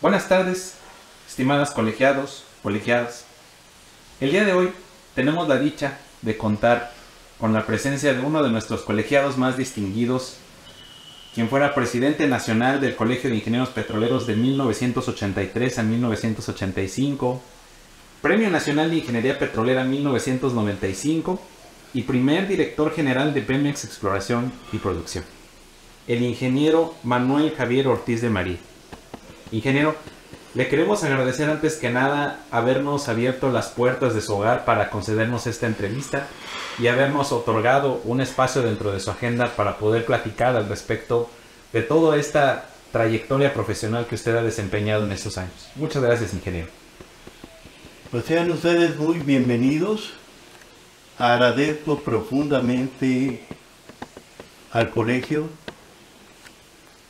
Buenas tardes, estimadas colegiados, colegiadas. El día de hoy tenemos la dicha de contar con la presencia de uno de nuestros colegiados más distinguidos, quien fuera presidente nacional del Colegio de Ingenieros Petroleros de 1983 a 1985, Premio Nacional de Ingeniería Petrolera 1995 y primer director general de Pemex Exploración y Producción, el ingeniero Manuel Javier Ortiz de María. Ingeniero, le queremos agradecer antes que nada habernos abierto las puertas de su hogar para concedernos esta entrevista y habernos otorgado un espacio dentro de su agenda para poder platicar al respecto de toda esta trayectoria profesional que usted ha desempeñado en estos años. Muchas gracias, ingeniero. Pues sean ustedes muy bienvenidos. Agradezco profundamente al colegio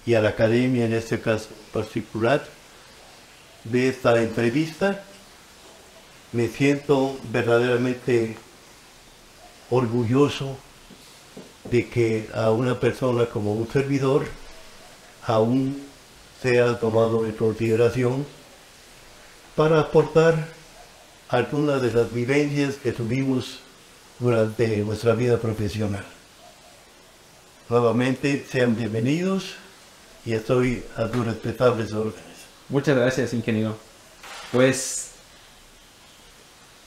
y a la academia, en este caso particular, de esta entrevista. Me siento verdaderamente orgulloso de que a una persona como un servidor aún sea tomado en consideración para aportar algunas de las vivencias que tuvimos durante nuestra vida profesional. Nuevamente, sean bienvenidos y estoy a tus respetables órdenes. Muchas gracias, ingeniero. Pues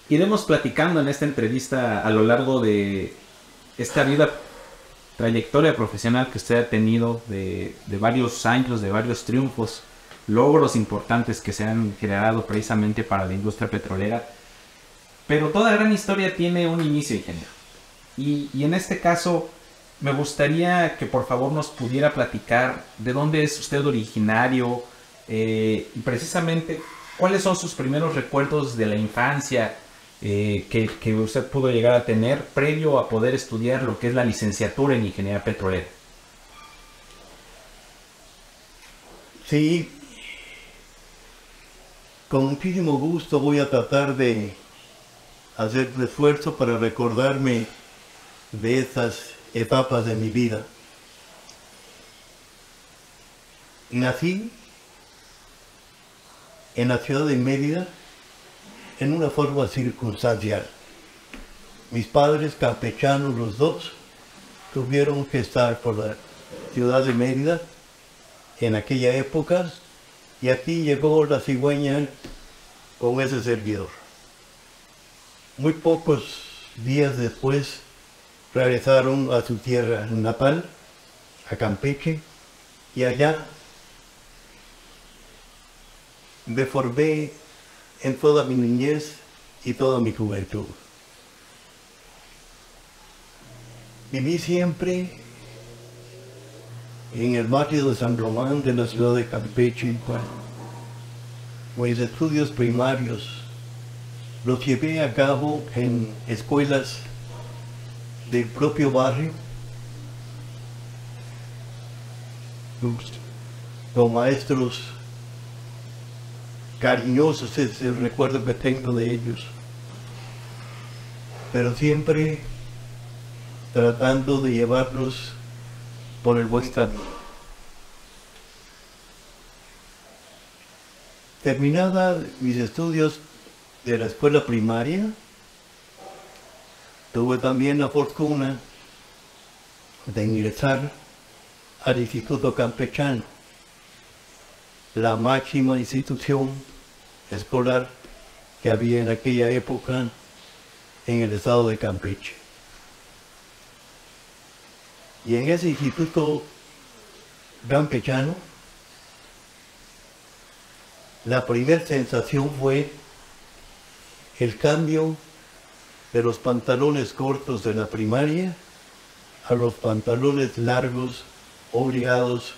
iremos platicando en esta entrevista a lo largo de esta trayectoria profesional que usted ha tenido de varios años, de varios triunfos, logros importantes que se han generado precisamente para la industria petrolera. Pero toda gran historia tiene un inicio, ingeniero. Y en este caso me gustaría que por favor nos pudiera platicar de dónde es usted originario, y precisamente cuáles son sus primeros recuerdos de la infancia que usted pudo llegar a tener previo a poder estudiar lo que es la licenciatura en ingeniería petrolera. Sí, con muchísimo gusto voy a tratar de hacer un esfuerzo para recordarme de estas etapas de mi vida. Nací en la ciudad de Mérida en una forma circunstancial. Mis padres, campechanos los dos, tuvieron que estar por la ciudad de Mérida en aquella época y aquí llegó la cigüeña con ese servidor. Muy pocos días después regresaron a su tierra natal, a Campeche, y allá me formé en toda mi niñez y toda mi juventud. Viví siempre en el barrio de San Román de la ciudad de Campeche. Mis estudios primarios los llevé a cabo en escuelas del propio barrio, con maestros cariñosos, es el recuerdo que tengo de ellos, pero siempre tratando de llevarlos por el buen camino. Terminada mis estudios de la escuela primaria, tuve también la fortuna de ingresar al Instituto Campechano, la máxima institución escolar que había en aquella época en el estado de Campeche. Y en ese Instituto Campechano, la primera sensación fue el cambio de los pantalones cortos de la primaria a los pantalones largos obligados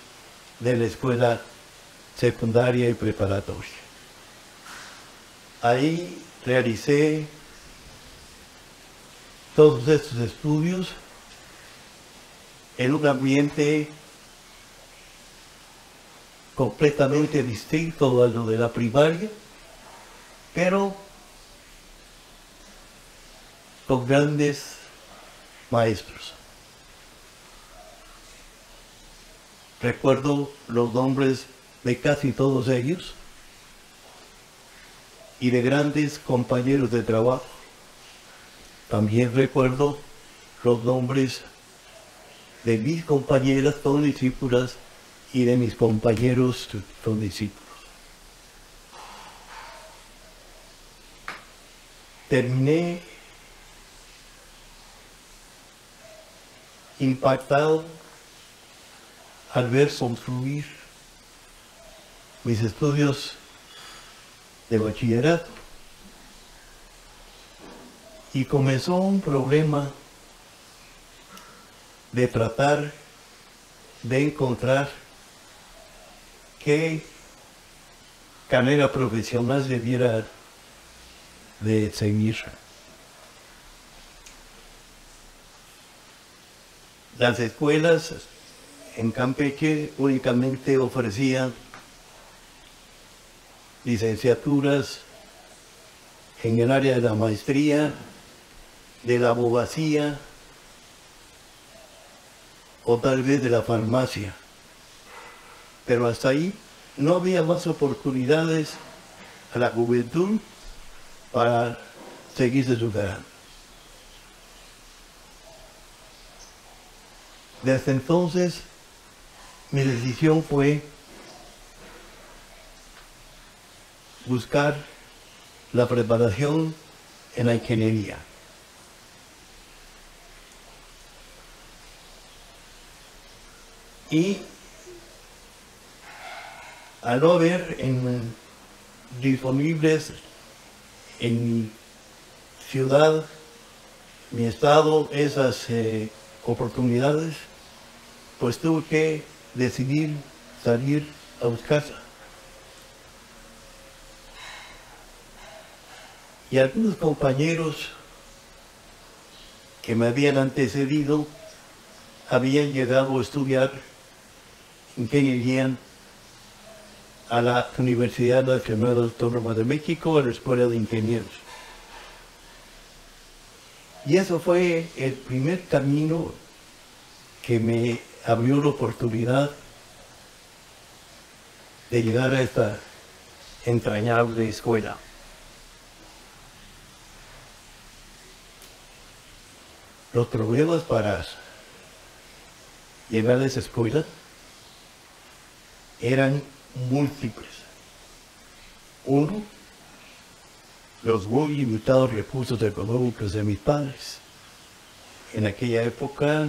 de la escuela secundaria y preparatoria. Ahí realicé todos estos estudios en un ambiente completamente distinto a lo de la primaria, pero con grandes maestros. Recuerdo los nombres de casi todos ellos, y de grandes compañeros de trabajo. También recuerdo los nombres de mis compañeras condiscípulas y de mis compañeros condiscípulos. Terminé impactado al ver concluir mis estudios de bachillerato, y comenzó un problema de tratar de encontrar qué carrera profesional debiera de seguir. Las escuelas en Campeche únicamente ofrecían licenciaturas en el área de la maestría, de la abogacía o tal vez de la farmacia. Pero hasta ahí no había más oportunidades a la juventud para seguirse superando. Desde entonces, mi decisión fue buscar la preparación en la ingeniería. Y al no haber disponibles en mi ciudad, mi estado, esas oportunidades, pues tuve que decidir salir a buscarla. Y algunos compañeros que me habían antecedido habían llegado a estudiar ingeniería a la Universidad Nacional Autónoma de México, a la Escuela de Ingenieros. Y eso fue el primer camino que me abrió la oportunidad de llegar a esta entrañable escuela. Los problemas para llegar a esa escuela eran múltiples. Uno, los muy limitados recursos económicos de mis padres. En aquella época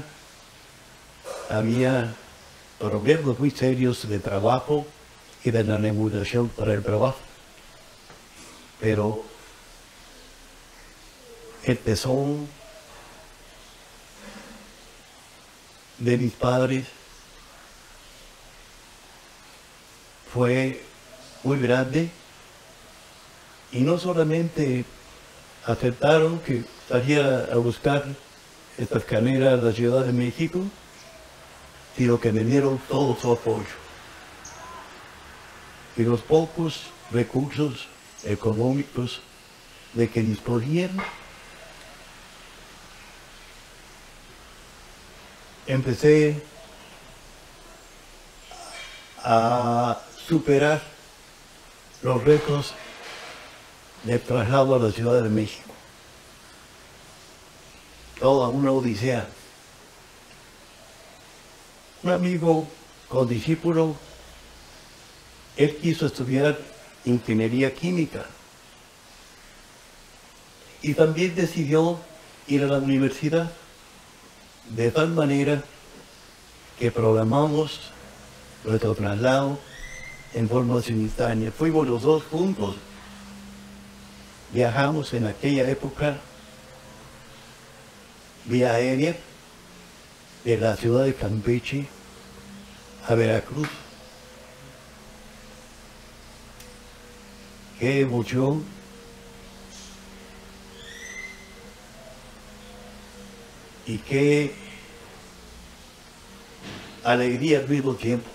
había problemas muy serios de trabajo y de la remuneración para el trabajo. Pero el tesón de mis padres fue muy grande, y no solamente aceptaron que saliera a buscar estas carreras a la Ciudad de México, sino que me dieron todo su apoyo. Y los pocos recursos económicos de que disponían, empecé a superar los retos de traslado a la Ciudad de México. Toda una odisea. Un amigo condiscípulo, él quiso estudiar ingeniería química y también decidió ir a la universidad, de tal manera que programamos nuestro traslado en forma simultánea. Fuimos los dos juntos. Viajamos en aquella época vía aérea de la ciudad de Campeche a Veracruz. Qué emoción. Y qué alegría al mismo tiempo.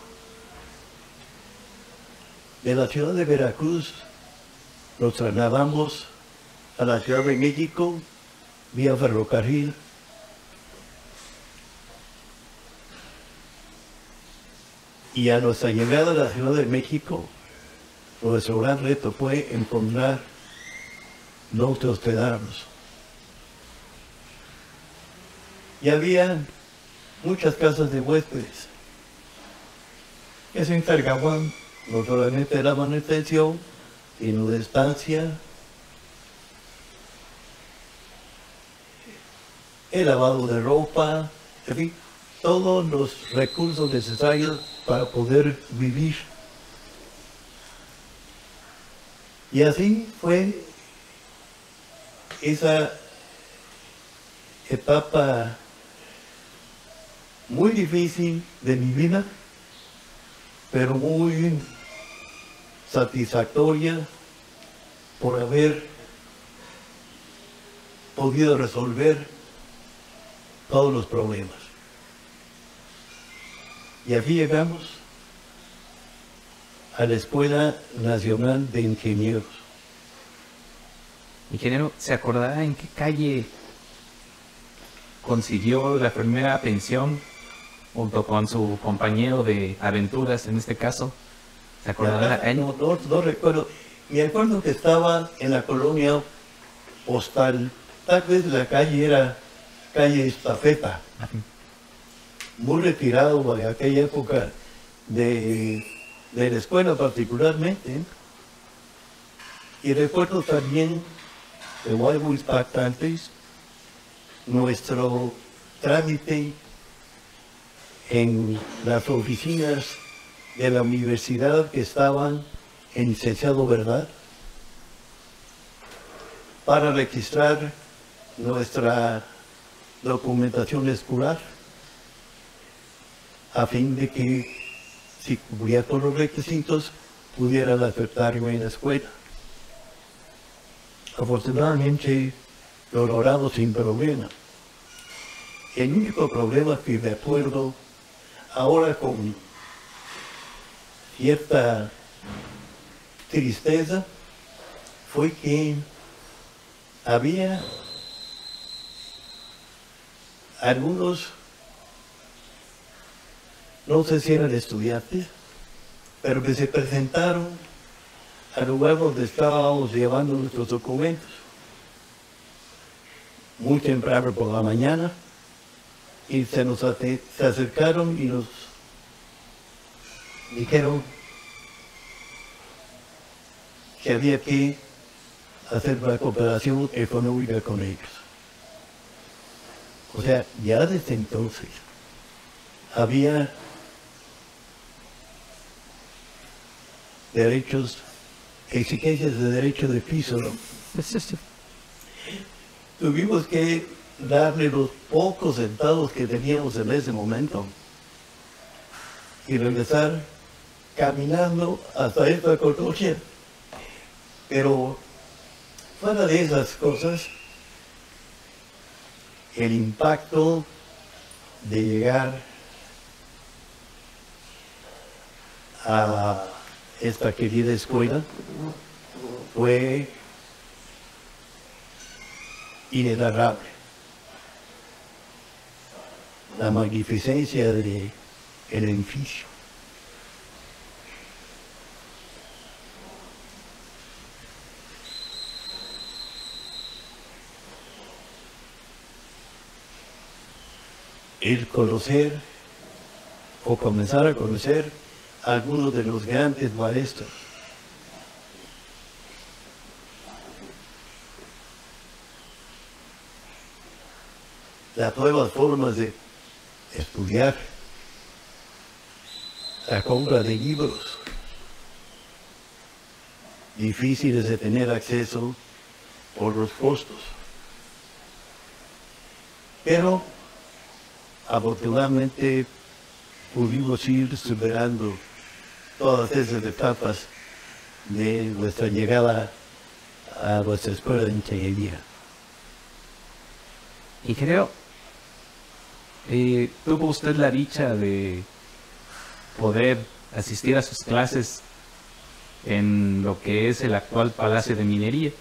De la ciudad de Veracruz nos trasladamos a la Ciudad de México vía ferrocarril. Y a nuestra llegada a la Ciudad de México, nuestro gran reto fue encontrar donde hospedarnos. Y había muchas casas de huéspedes que se encargaban no solamente de la manutención, sino de estancia, el lavado de ropa, en fin, todos los recursos necesarios para poder vivir. Y así fue esa etapa muy difícil de mi vida, pero muy satisfactoria por haber podido resolver todos los problemas. Y aquí llegamos a la Escuela Nacional de Ingenieros. Ingeniero, ¿se acordará en qué calle consiguió la primera pensión junto con su compañero de aventuras en este caso? ¿Se acordará la calle? No recuerdo. Me acuerdo que estaba en la colonia Postal. Tal vez la calle era calle Estafeta. Muy retirado de aquella época de la escuela particularmente. Y recuerdo también, de algo impactantes, nuestro trámite en las oficinas de la universidad que estaban en Licenciado Verdad para registrar nuestra documentación escolar a fin de que, si cubría todos los requisitos, pudieran aceptarme en la escuela. Afortunadamente lo logramos sin problema. El único problema que me acuerdo ahora con cierta tristeza fue que había algunos, no sé si eran estudiantes, pero que se presentaron al lugar donde estábamos llevando nuestros documentos muy temprano por la mañana y se acercaron y nos dijeron que había que hacer una cooperación económica con ellos. O sea, ya desde entonces había derechos, exigencias de derecho de piso, ¿no? Tuvimos que darle los pocos centavos que teníamos en ese momento y regresar caminando hasta esta colonia. Pero fuera de esas cosas, el impacto de llegar a esta querida escuela fue inenarrable. La magnificencia del edificio. El conocer o comenzar a conocer a algunos de los grandes maestros. Las nuevas formas de estudiar, la compra de libros, difíciles de tener acceso por los costos. Pero afortunadamente pudimos ir superando todas esas etapas de nuestra llegada a nuestra escuela de ingeniería. Ingeniero, ¿tuvo usted la dicha de poder asistir a sus clases en lo que es el actual Palacio de Minería?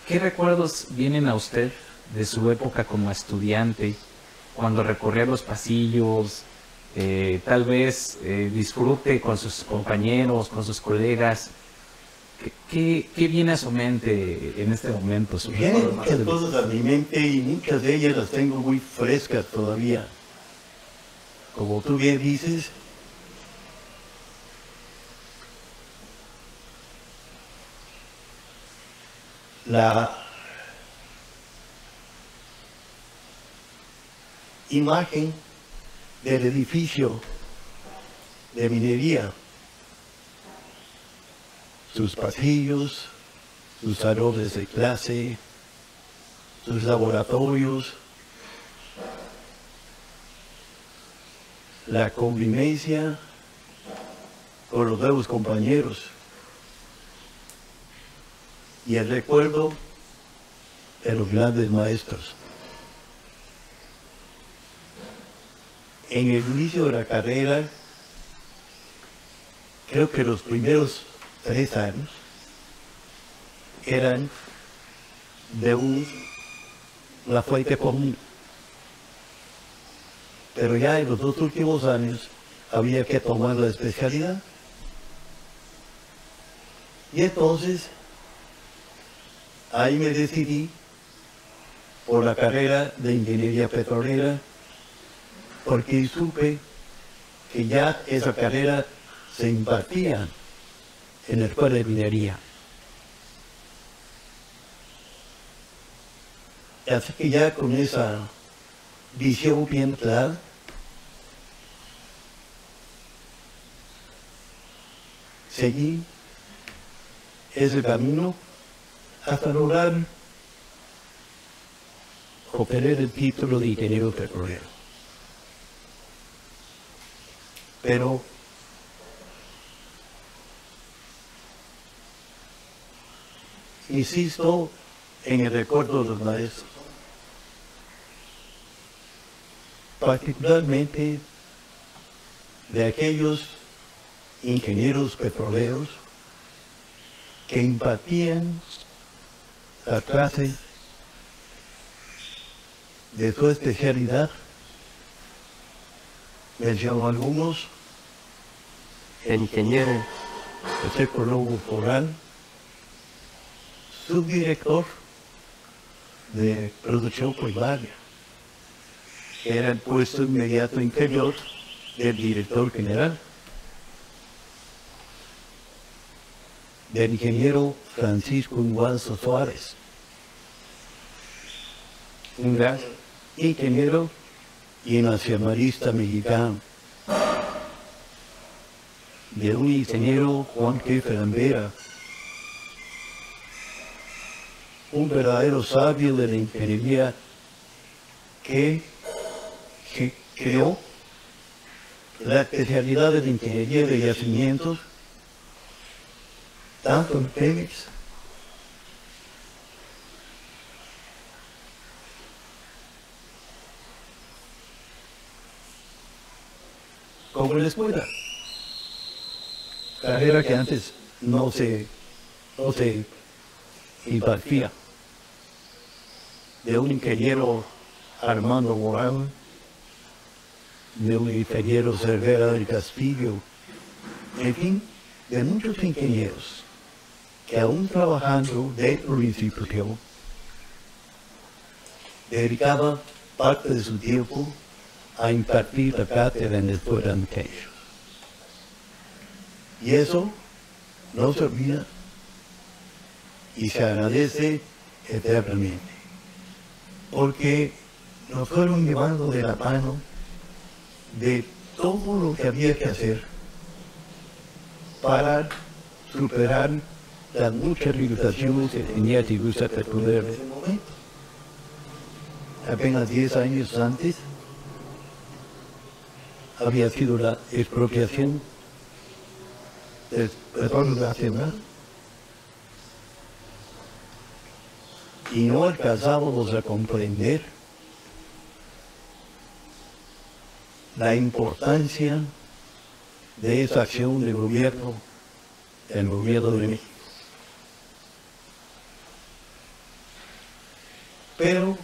¿Qué recuerdos vienen a usted de su época como estudiante, cuando recorría los pasillos, tal vez disfrute con sus compañeros, con sus colegas? ¿Qué viene a su mente en este momento? Vienen muchas cosas a mi mente y muchas de ellas las tengo muy frescas todavía. Como tú bien dices, la imagen del edificio de minería, sus pasillos, sus salones de clase, sus laboratorios, la convivencia con los nuevos compañeros y el recuerdo de los grandes maestros. En el inicio de la carrera, creo que los primeros 3 años eran de una fuente común. Pero ya en los 2 últimos años había que tomar la especialidad. Y entonces, ahí me decidí por la carrera de ingeniería petrolera, porque supe que ya esa carrera se impartía en la escuela de minería. Así que ya con esa visión bien clara, seguí ese camino hasta lograr obtener el título de ingeniero petrolero. Pero insisto en el recuerdo de los maestros, particularmente de aquellos ingenieros petroleros que impartían la clase de su especialidad. Menciono algunos: el ingeniero José Colombo Foral, subdirector de producción primaria, que era el puesto inmediato inferior del director general; del ingeniero Francisco Inguanzo Suárez, un gran ingeniero y nacionalista mexicano; de un ingeniero Juan G. Ferrambera, un verdadero sabio de la ingeniería que creó la especialidad de la ingeniería de yacimientos, tanto en Pemex como en la escuela. Carrera que antes no se impartía. De un ingeniero Armando Morán, de un ingeniero Cervera del Castillo, en fin, de muchos ingenieros que aún trabajando dentro de la institución, dedicaba parte de su tiempo a impartir la cátedra en la escuela de ingenieros. Y eso no se olvida y se agradece eternamente, porque nos fueron llevando de la mano de todo lo que había que hacer para superar las muchas limitaciones que tenía la industria petrolera en ese momento. Apenas 10 años antes había sido la expropiación del petróleo nacional y no alcanzábamos a comprender la importancia de esa acción del gobierno de México. Pero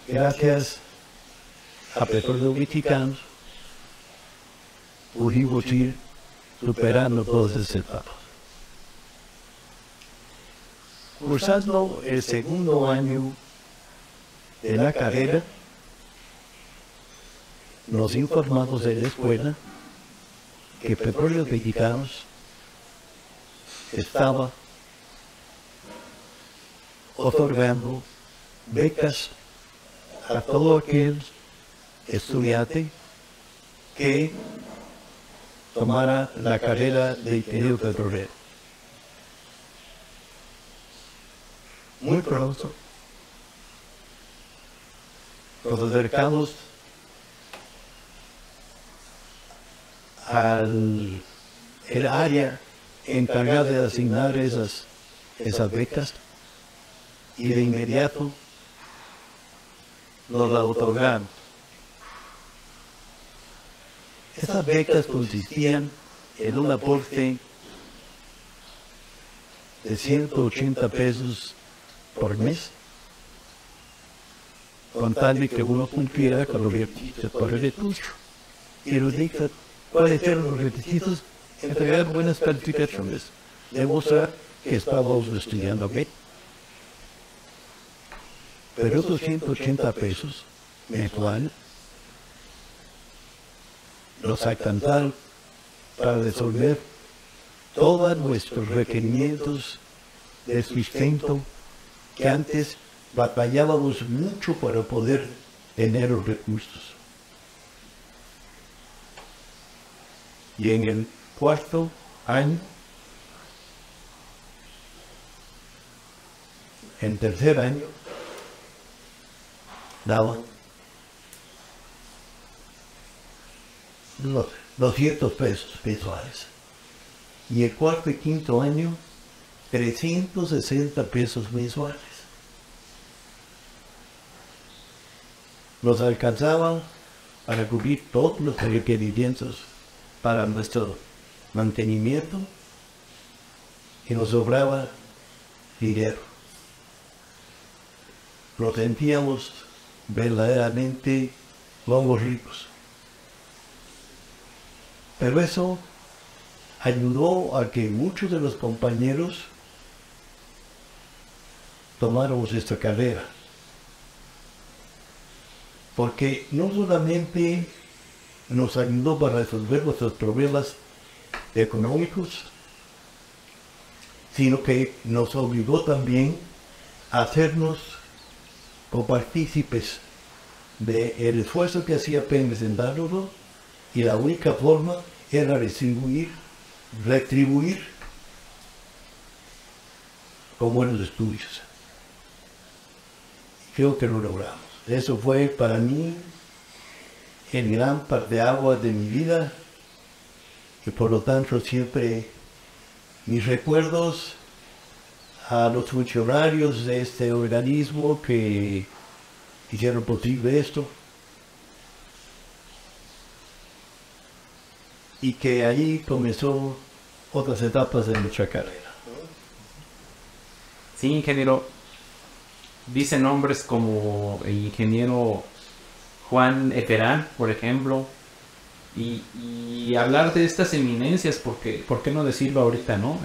gracias a Petróleos Mexicanos pudimos ir superando todas esas etapas. Cursando el segundo año de la carrera, nos informamos de la escuela que Petróleos Mexicanos estaba otorgando becas a todo aquel estudiante que tomara la carrera de ingeniero petrolero. Muy pronto nos acercamos al el área encargada de asignar esas becas y de inmediato nos la otorgaron. Esas becas consistían en un aporte de 180 pesos por mes, con tal de que uno cumpliera con los requisitos para el estudio. Y nos dijo cuáles eran los requisitos: entregar buenas calificaciones, demostrar que estábamos estudiando bien. Pero esos 180 pesos mensuales nos alcanzaron para resolver todos nuestros requerimientos de sustento, que antes batallábamos mucho para poder tener los recursos. Y en el cuarto año, en tercer año, daban los 200 pesos mensuales. Y el cuarto y quinto año, 360 pesos mensuales. Nos alcanzaban para cubrir todos los requerimientos para nuestro mantenimiento y nos sobraba dinero. Nos sentíamos verdaderamente lobos ricos. Pero eso ayudó a que muchos de los compañeros tomáramos esta carrera. Porque no solamente nos ayudó para resolver nuestros problemas económicos, sino que nos obligó también a hacernos copartícipes del esfuerzo que hacía Pemex en darlo, y la única forma era retribuir con buenos estudios. Creo que lo logramos. Eso fue para mí el gran parteaguas de mi vida, y por lo tanto siempre mis recuerdos a los funcionarios de este organismo que hicieron posible esto, y que ahí comenzó otras etapas de nuestra carrera. Sí, ingeniero. Dicen nombres como el ingeniero Juan Eterán, por ejemplo, y hablar de estas eminencias, porque, ¿por qué no decirlo ahorita, no?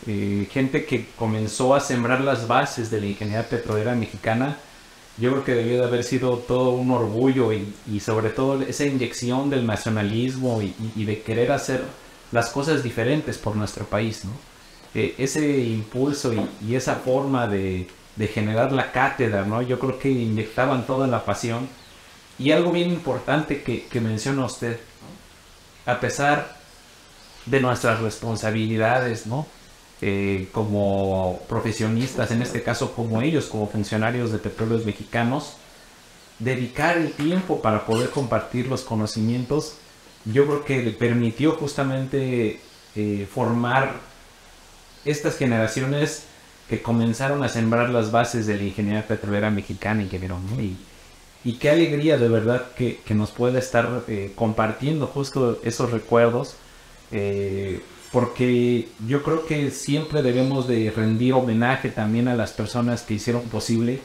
Gente que comenzó a sembrar las bases de la ingeniería petrolera mexicana. Yo creo que debió de haber sido todo un orgullo y sobre todo esa inyección del nacionalismo y de querer hacer las cosas diferentes por nuestro país, ¿no? Ese impulso y esa forma de generar la cátedra, ¿no? Yo creo que inyectaban toda la pasión. Y algo bien importante que menciona usted, ¿no? A pesar de nuestras responsabilidades, ¿no? Como profesionistas, en este caso como ellos, como funcionarios de Petróleos Mexicanos, dedicar el tiempo para poder compartir los conocimientos, yo creo que le permitió justamente formar estas generaciones que comenzaron a sembrar las bases de la ingeniería petrolera mexicana, ingeniero, ¿no? Y qué alegría de verdad que nos pueda estar compartiendo justo esos recuerdos, porque yo creo que siempre debemos de rendir homenaje también a las personas que hicieron posible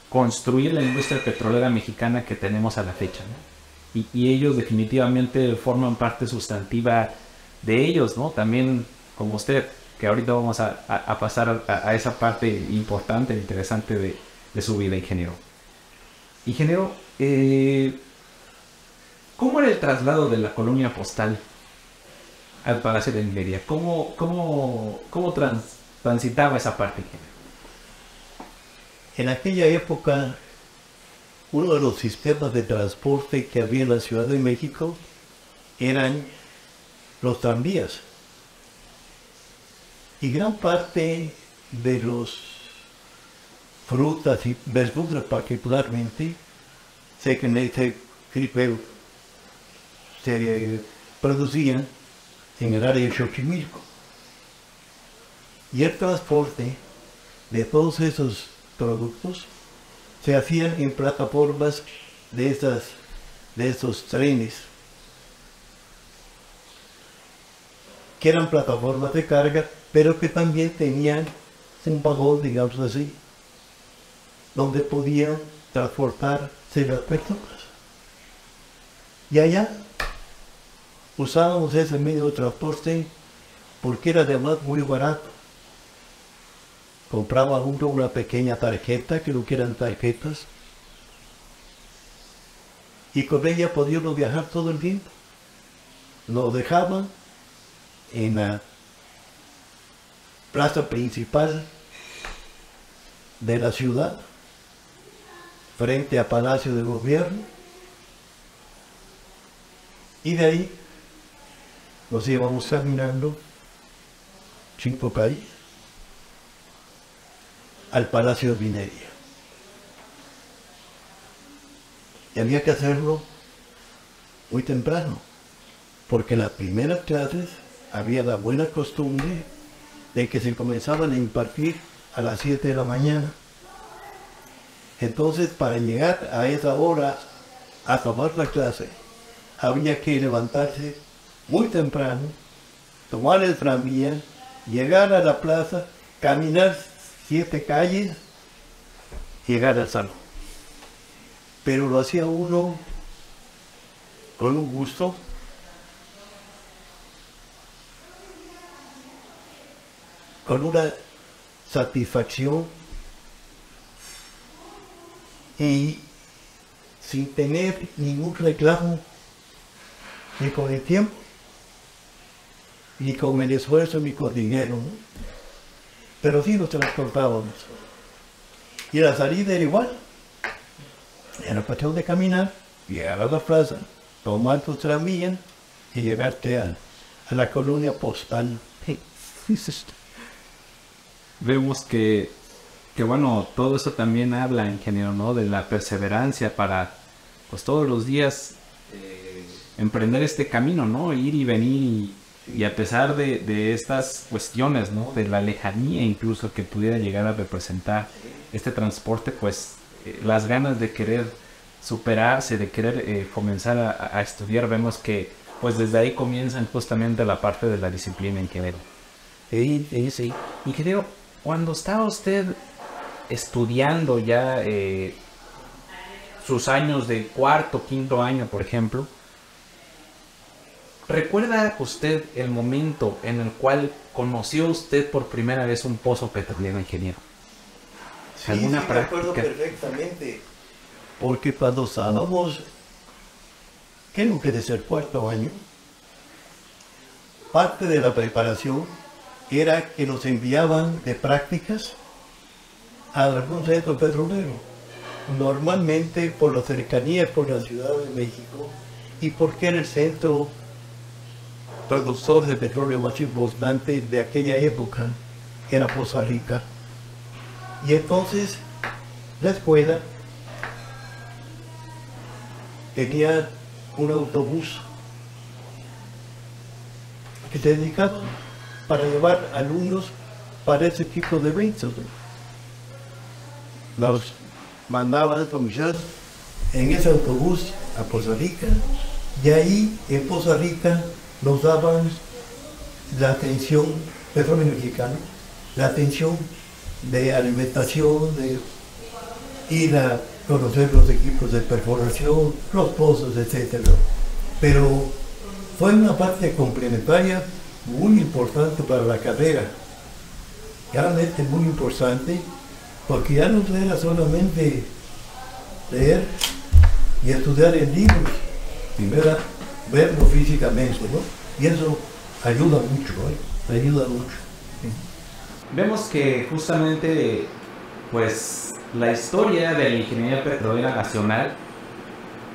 construir la industria petrolera mexicana que tenemos a la fecha, ¿no? Y ellos definitivamente forman parte sustantiva de ellos, ¿no? También, como usted, que ahorita vamos a pasar a esa parte importante e interesante de su vida, ingeniero. Ingeniero, ¿cómo era el traslado de la colonia postal al Palacio de Minería? ¿Cómo transitaba esa parte, ingeniero? En aquella época, uno de los sistemas de transporte que había en la Ciudad de México eran los tranvías. Y gran parte de los frutas y verduras particularmente se producían en el área de Xochimilco. Y el transporte de todos esos productos se hacían en plataformas de esos trenes, que eran plataformas de carga, pero que también tenían un vagón, digamos así, donde podían transportarse las personas. Y allá usábamos ese medio de transporte porque era además muy barato. Compraba uno una pequeña tarjeta, creo que eran tarjetas, y con ella podía uno viajar todo el tiempo. Nos dejaban en la plaza principal de la ciudad, frente al Palacio de Gobierno, y de ahí nos íbamos caminando 5 calles al Palacio de Minería. Y había que hacerlo muy temprano, porque en las primeras clases había la buena costumbre de que se comenzaban a impartir a las 7 de la mañana. Entonces, para llegar a esa hora a tomar la clase, había que levantarse muy temprano, tomar el tranvía, llegar a la plaza, caminar 7 calles, llegar al salón. Pero lo hacía uno con un gusto, con una satisfacción y sin tener ningún reclamo ni con el tiempo, ni con el esfuerzo, ni con dinero, ¿no? Pero sí nos transportábamos. Y la salida era igual. Era cuestión de caminar, llegar a la plaza, tomar tu tranvía y llegarte a la colonia postal. Vemos que bueno, todo eso también habla, ingeniero, ¿no? De la perseverancia para, pues todos los días emprender este camino, ¿no? Ir y venir y a pesar de estas cuestiones, ¿no? De la lejanía incluso que pudiera llegar a representar este transporte, pues las ganas de querer superarse, de querer comenzar a estudiar, vemos que pues desde ahí comienzan justamente la parte de la disciplina, ingeniero. Sí. Ingeniero, cuando estaba usted estudiando ya sus años de cuarto, quinto año, por ejemplo, ¿recuerda usted el momento en el cual conoció usted por primera vez un pozo petrolero, ingeniero? Sí, ¿alguna práctica? Me acuerdo perfectamente, porque cuando estábamos, creo que desde el cuarto año, parte de la preparación era que nos enviaban de prácticas a algún centro petrolero, normalmente por la cercanía por la Ciudad de México y porque era el centro productor de petróleo más importante de aquella época, era Poza Rica. Y entonces la escuela tenía un autobús que se dedicaba para llevar alumnos para ese tipo de eventos. Los mandaban a comisar en ese autobús a Poza Rica, y ahí en Poza Rica nos daban la atención, petróleo mexicano, la atención de alimentación, de ir a conocer los equipos de perforación, los pozos, etc. Pero fue una parte complementaria muy importante para la carrera, realmente muy importante, porque ya no era solamente leer y estudiar en libros, primero verlo físicamente, ¿no? Y eso ayuda mucho, ayuda mucho. Vemos que justamente, pues, la historia de la ingeniería petrolera nacional,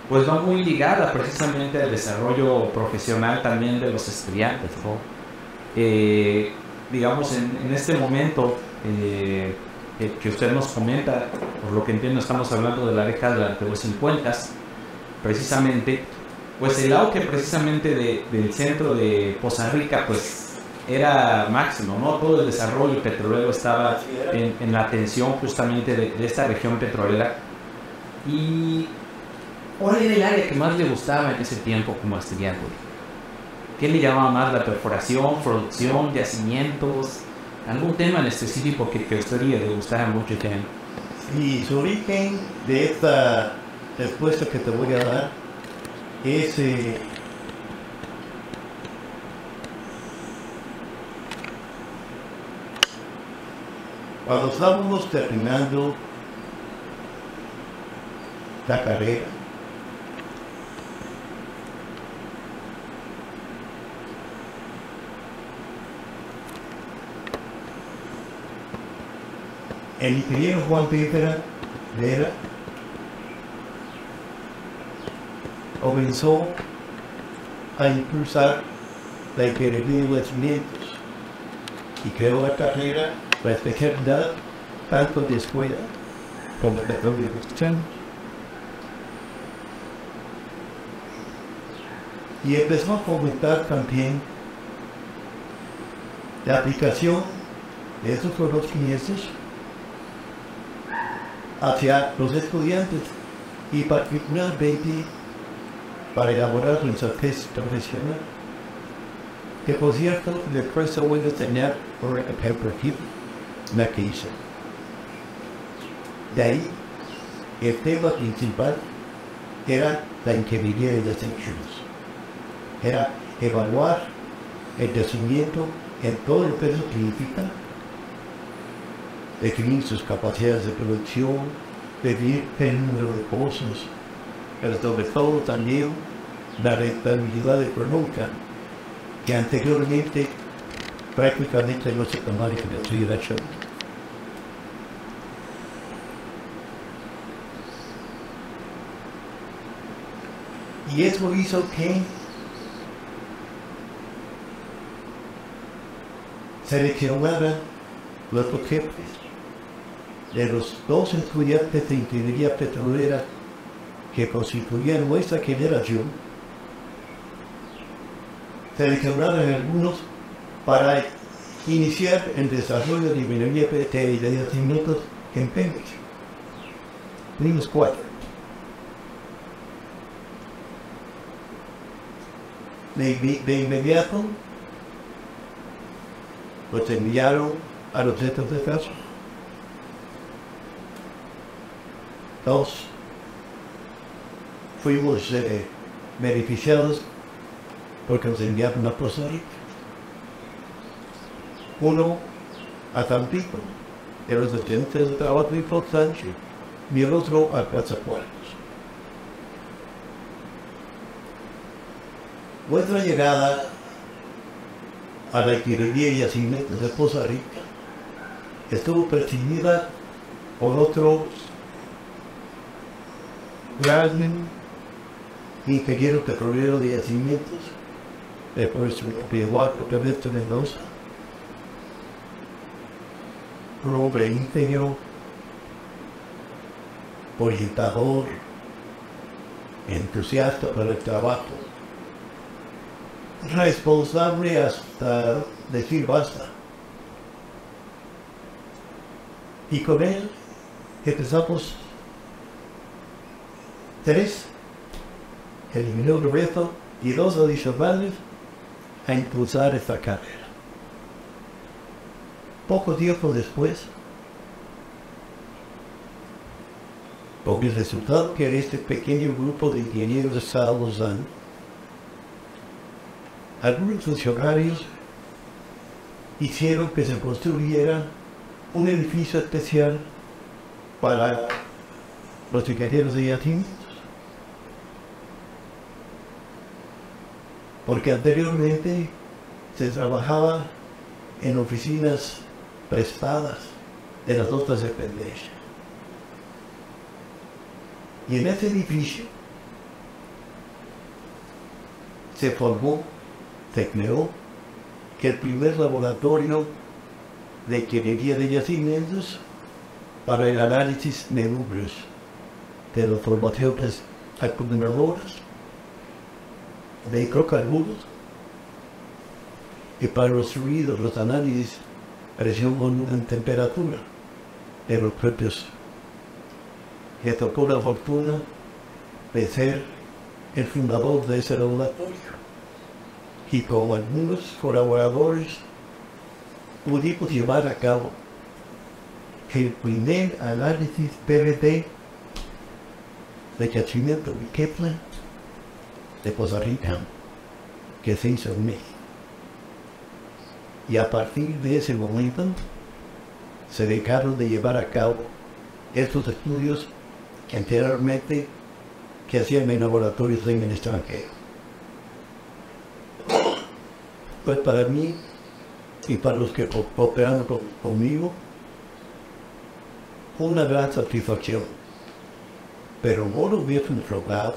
pues va muy ligada precisamente al desarrollo profesional también de los estudiantes, ¿no? Digamos, en este momento que usted nos comenta, por lo que entiendo estamos hablando de la década de los 50, precisamente, pues el auge precisamente del centro de Poza Rica, pues era máximo, ¿no? Todo el desarrollo petrolero estaba en la atención justamente de esta región petrolera. ¿Y cuál era el área que más le gustaba en ese tiempo como estudiante? ¿Qué le llamaba más? ¿La perforación, producción, yacimientos? ¿Algún tema en específico que a usted le gustara mucho? Y su origen de esta respuesta que te voy a dar es cuando estábamos terminando la carrera, el ingeniero Juan Vera comenzó a impulsar la ingeniería de yacimientos y creó la carrera, la especialidad tanto de escuela como de universidad. Y empezó a fomentar también la aplicación de esos conocimientos hacia los estudiantes y particularmente para elaborar nuestra tesis profesional, que por cierto después se vuelve a tener por el perspectiva la que hice. De ahí el tema principal era la ingeniería de desechos, era evaluar el yacimiento en todo lo que eso significa, definir sus capacidades de producción, definir el número de pozos, pero sobre todo también la rentabilidad económica, que anteriormente prácticamente no se tomaba en consideración. Y eso hizo que seleccionaran los jefes de los 2 estudiantes de ingeniería petrolera que constituían nuestra generación, seleccionaron algunos para iniciar el desarrollo de ingeniería de yacimientos en Pemex. Fuimos 4. De inmediato los enviaron a los centros de caso. 2 fuimos beneficiados porque nos enviaron a Poza Rica. 1 a Tampico, de los estudiantes de trabajo importante, y el otro a Cazapuertos. Nuestra llegada a la ingeniería y yacimientos de Poza Rica estuvo presidida por otro gran ingeniero petrolero de yacimientos, el profesor Eduardo Clemente Mendoza, un hombre íntegro, orientador, entusiasta para el trabajo, responsable hasta decir basta. Y con él empezamos 3, el ingeniero Loreto y 2 adicionales a impulsar esta carrera. Poco tiempo después, con el resultado que este pequeño grupo de ingenieros estábamos dando, algunos funcionarios hicieron que se construyera un edificio especial para los ingenieros de yacimientos. Porque anteriormente se trabajaba en oficinas prestadas de las otras dependencias. Y en ese edificio se formó, se creó, que el primer laboratorio de ingeniería de yacimientos para el análisis de núcleos de las formaciones acumuladoras de hidrocarburos y para los ruidos, los análisis presión en temperatura de los propios. Me tocó la fortuna de ser el fundador de ese laboratorio y con algunos colaboradores pudimos llevar a cabo el primer análisis PVD de yacimiento de Kepler de Costa Rica que se hizo en México. Y a partir de ese momento se dejaron de llevar a cabo estos estudios que anteriormente que hacían en laboratorios en el extranjero. Pues para mí y para los que cooperaron conmigo fue una gran satisfacción, pero no lo hubiésemos logrado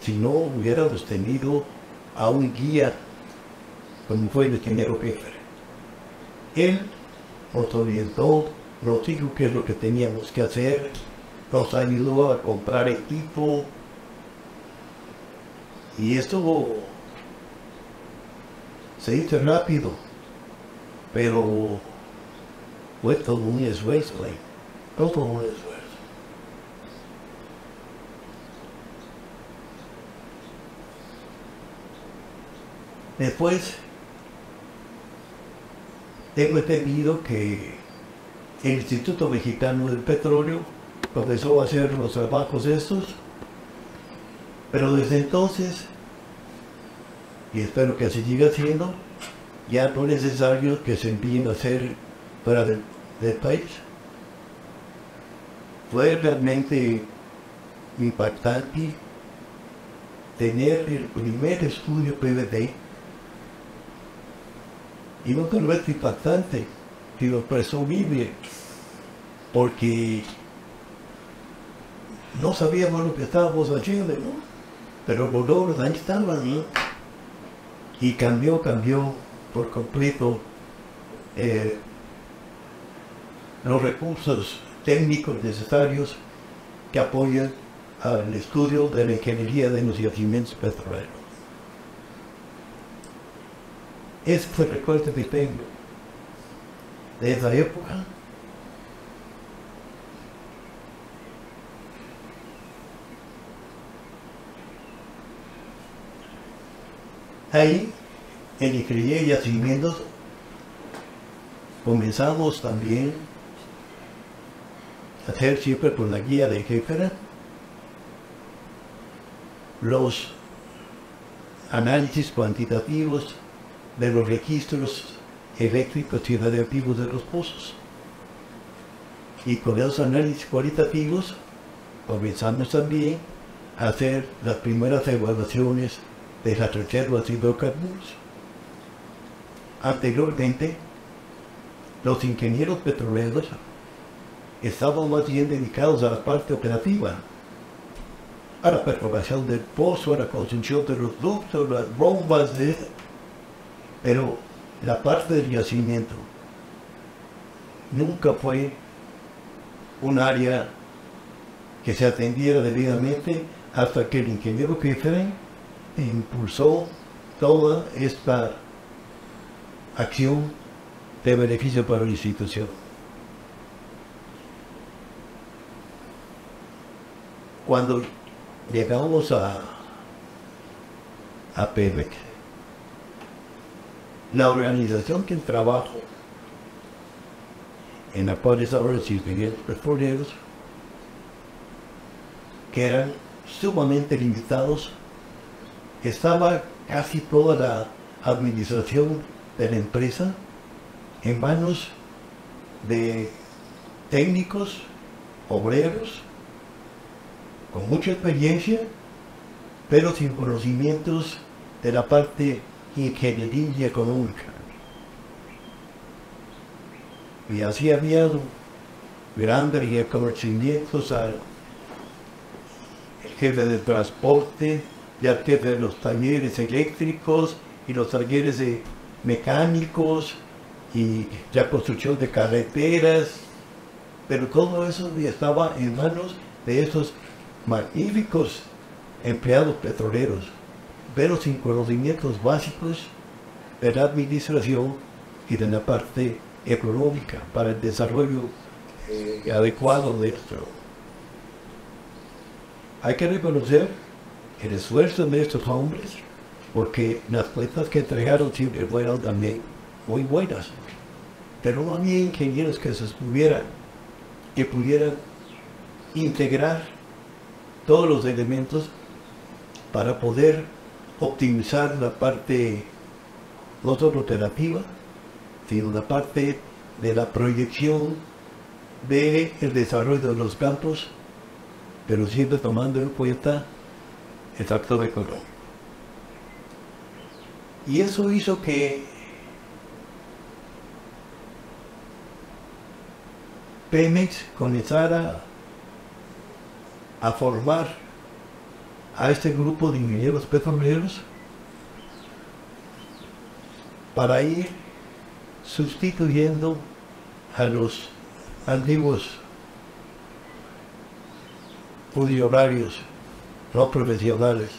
si no hubiéramos tenido a un guía como fue el ingeniero Kepler. Él nos orientó, nos dijo qué es lo que teníamos que hacer, nos ayudó a comprar equipo y esto se hizo rápido, pero fue todo un esfuerzo, todo un esfuerzo. Después, tengo entendido que el Instituto Mexicano del Petróleo comenzó a hacer los trabajos estos, pero desde entonces, y espero que así siga siendo, ya no es necesario que se envíen a hacer fuera del país. Fue realmente impactante tener el primer estudio PVD. Y no solo es impactante, sino presumible, porque no sabíamos lo que estábamos haciendo, ¿no? Pero los logros ahí estaban, ¿no? Y cambió por completo los recursos técnicos necesarios que apoyan al estudio de la ingeniería de los yacimientos petroleros. Ese fue el recuerdo que tengo de esa época. Ahí, en ingeniería de yacimientos, comenzamos también a hacer siempre por la guía de Kepler los análisis cuantitativos de los registros eléctricos y radioactivos de los pozos. Y con esos análisis cualitativos comenzamos también a hacer las primeras evaluaciones de las reservas de hidrocarburos. Anteriormente, los ingenieros petroleros estaban más bien dedicados a la parte operativa, a la perforación del pozo, a la construcción de los ductos, las bombas, pero la parte del yacimiento nunca fue un área que se atendiera debidamente hasta que el ingeniero Kepler impulsó toda esta acción de beneficio para la institución. Cuando llegamos a Pemex, la organización que trabajo en la cual estaban los ingenieros petroleros, que eran sumamente limitados, estaba casi toda la administración de la empresa en manos de técnicos, obreros, con mucha experiencia, pero sin conocimientos de la parte ingeniería económica. Y así había grandes reconocimientos al jefe de transporte, y al jefe de los talleres eléctricos y los talleres de mecánicos y la construcción de carreteras, pero todo eso estaba en manos de esos magníficos empleados petroleros, pero sin conocimientos básicos de la administración y de la parte económica para el desarrollo adecuado de esto. Hay que reconocer el esfuerzo de estos hombres, porque las cuentas que entregaron siempre fueron también muy buenas, pero no había ingenieros que pudieran integrar todos los elementos para poder optimizar la parte no solo operativa, sino la parte de la proyección del desarrollo de los campos, pero siempre tomando en cuenta el factor económico. Y eso hizo que Pemex comenzara a formar a este grupo de ingenieros petroleros para ir sustituyendo a los antiguos funcionarios no profesionales.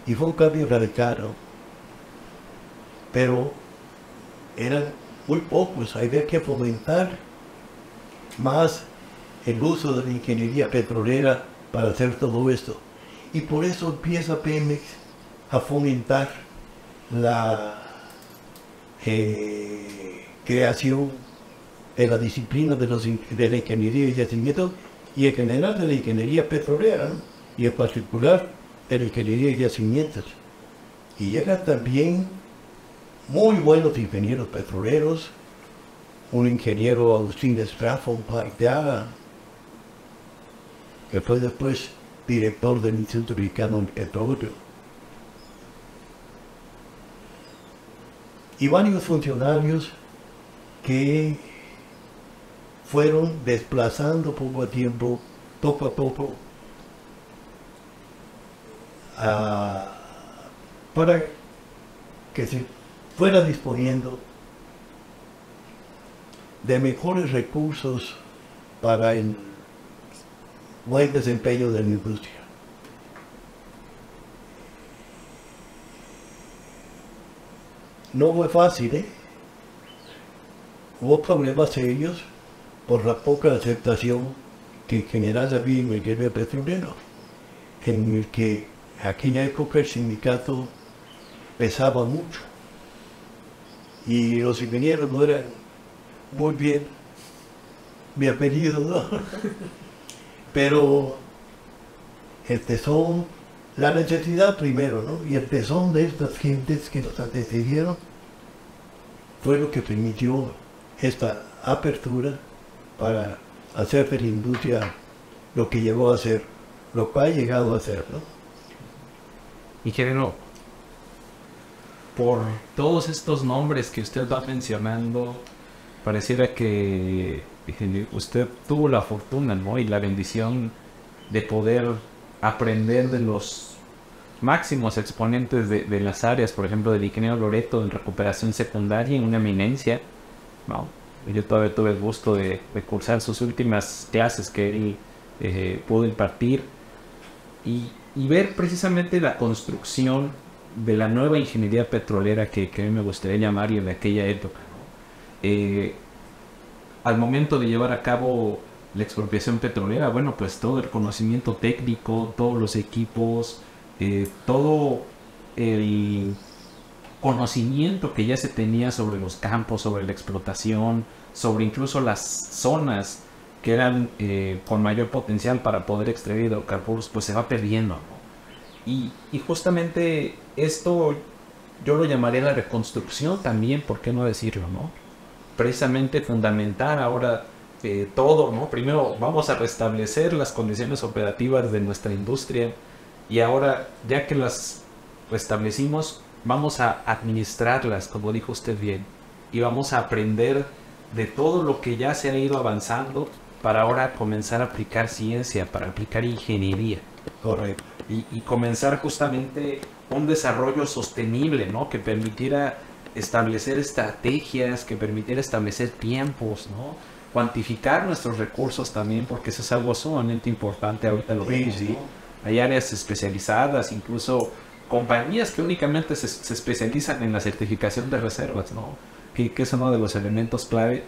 Y fue un cambio radical, ¿no? Pero eran muy pocos, había que fomentar más el uso de la ingeniería petrolera para hacer todo esto. Y por eso empieza Pemex a fomentar la creación de la disciplina de la ingeniería y yacimientos, y en general de la ingeniería petrolera, ¿no? Y en particular de la ingeniería y yacimientos. Y llegan también muy buenos ingenieros petroleros, un ingeniero Agustín Estrafón Paidá, que fue después director del Instituto Mexicano del Petróleo, y varios funcionarios que fueron desplazando poco a poco, para que se fuera disponiendo de mejores recursos para el buen desempeño de la industria. No fue fácil, ¿eh? Hubo problemas serios por la poca aceptación que en general había en el gremio petrolero, en el que en aquella época el sindicato pesaba mucho y los ingenieros no eran muy bienvenidos, ¿no? Pero el tesón, la necesidad primero, ¿no? Y el tesón de estas gentes que nos antecedieron fue lo que permitió esta apertura para hacer de la industria lo que llegó a ser, lo que ha llegado a ser, ¿no? Ingeniero, por todos estos nombres que usted va mencionando, pareciera que usted tuvo la fortuna, ¿no? Y la bendición de poder aprender de los máximos exponentes de las áreas, por ejemplo, del ingeniero Loreto en recuperación secundaria, en una eminencia, ¿no? Yo todavía tuve el gusto de cursar sus últimas clases que él pudo impartir y ver precisamente la construcción de la nueva ingeniería petrolera que a mí me gustaría llamar y de aquella época, ¿no? Al momento de llevar a cabo la expropiación petrolera, bueno, pues todo el conocimiento técnico, todos los equipos, todo el conocimiento que ya se tenía sobre los campos, sobre la explotación, sobre incluso las zonas que eran con mayor potencial para poder extraer hidrocarburos, pues se va perdiendo, ¿no? Y justamente esto yo lo llamaría la reconstrucción también, ¿por qué no decirlo, no? Precisamente fundamental ahora todo, ¿no? Primero vamos a restablecer las condiciones operativas de nuestra industria y ahora, ya que las restablecimos, vamos a administrarlas, como dijo usted bien, y vamos a aprender de todo lo que ya se ha ido avanzando para ahora comenzar a aplicar ciencia, para aplicar ingeniería. Correcto. Y comenzar justamente un desarrollo sostenible, ¿no? Que permitiera establecer estrategias, que permitiera establecer tiempos, ¿no? Cuantificar nuestros recursos también, porque eso es algo sumamente importante, ahorita lo vemos, ¿no? Hay áreas especializadas, incluso compañías que únicamente se especializan en la certificación de reservas, ¿no? Que es uno de los elementos clave.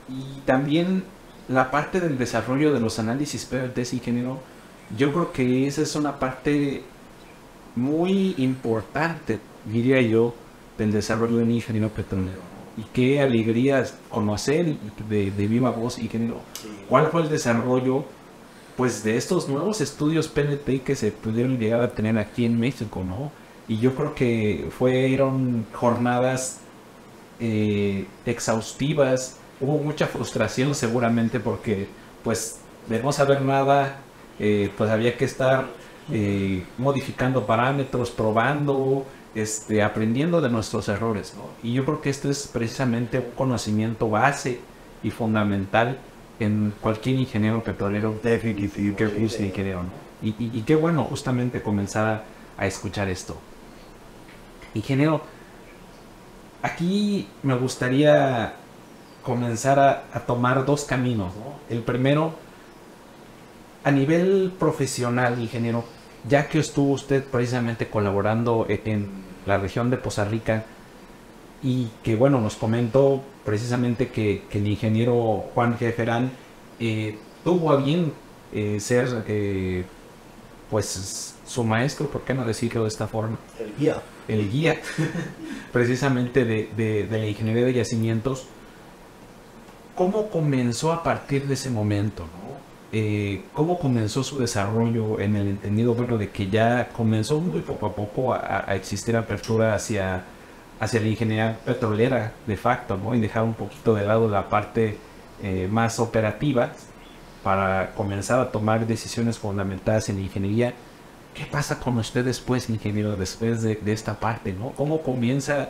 Y también la parte del desarrollo de los análisis PRTs, ingeniero, yo creo que esa es una parte muy importante, diría yo, del desarrollo de un ingeniero petrolero. Y qué alegría conocer de viva voz, ingeniero, cuál fue el desarrollo pues de estos nuevos estudios PNT que se pudieron llegar a tener aquí en México, ¿no? Y yo creo que fueron jornadas exhaustivas, hubo mucha frustración seguramente porque pues de no saber nada, pues había que estar modificando parámetros, probando, aprendiendo de nuestros errores, ¿no? Y yo creo que esto es precisamente un conocimiento base y fundamental en cualquier ingeniero petrolero Definitivo. que use ingeniero, ¿no? Y qué bueno justamente comenzar a escuchar esto. Ingeniero, aquí me gustaría comenzar a tomar dos caminos, ¿no? El primero, a nivel profesional, ingeniero, ya que estuvo usted precisamente colaborando en la región de Poza Rica y que, bueno, nos comentó precisamente que el ingeniero Juan Jeferán tuvo a bien ser, pues, su maestro, ¿por qué no decirlo de esta forma? El guía. El guía, precisamente de la ingeniería de yacimientos. ¿Cómo comenzó a partir de ese momento, ¿no? ¿Cómo comenzó su desarrollo en el entendido, bueno, de que ya comenzó muy poco a poco a existir apertura hacia la ingeniería petrolera de facto, ¿no? Y dejar un poquito de lado la parte más operativa para comenzar a tomar decisiones fundamentadas en la ingeniería? ¿Qué pasa con usted después, ingeniero, después de esta parte, ¿no? ¿Cómo comienza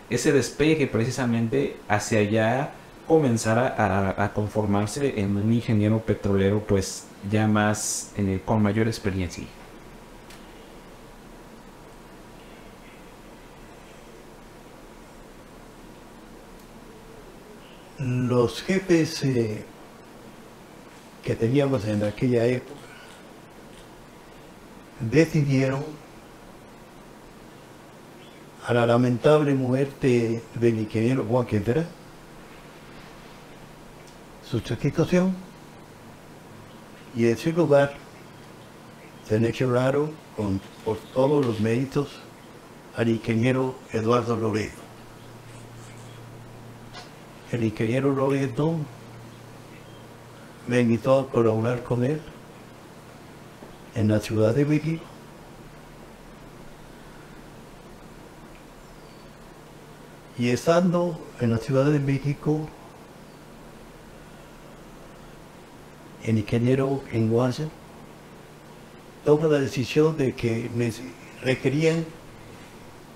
ese despegue precisamente hacia allá, comenzar a conformarse en un ingeniero petrolero, pues ya más con mayor experiencia? Los jefes que teníamos en aquella época decidieron, a la lamentable muerte del ingeniero Juan Quintera, su sustitución, y en su lugar seleccionaron por todos los méritos al ingeniero Eduardo Loreto. El ingeniero Loreto me invitó a colaborar con él en la Ciudad de México. Y estando en la Ciudad de México, el ingeniero en Guasa toma la decisión de que requerían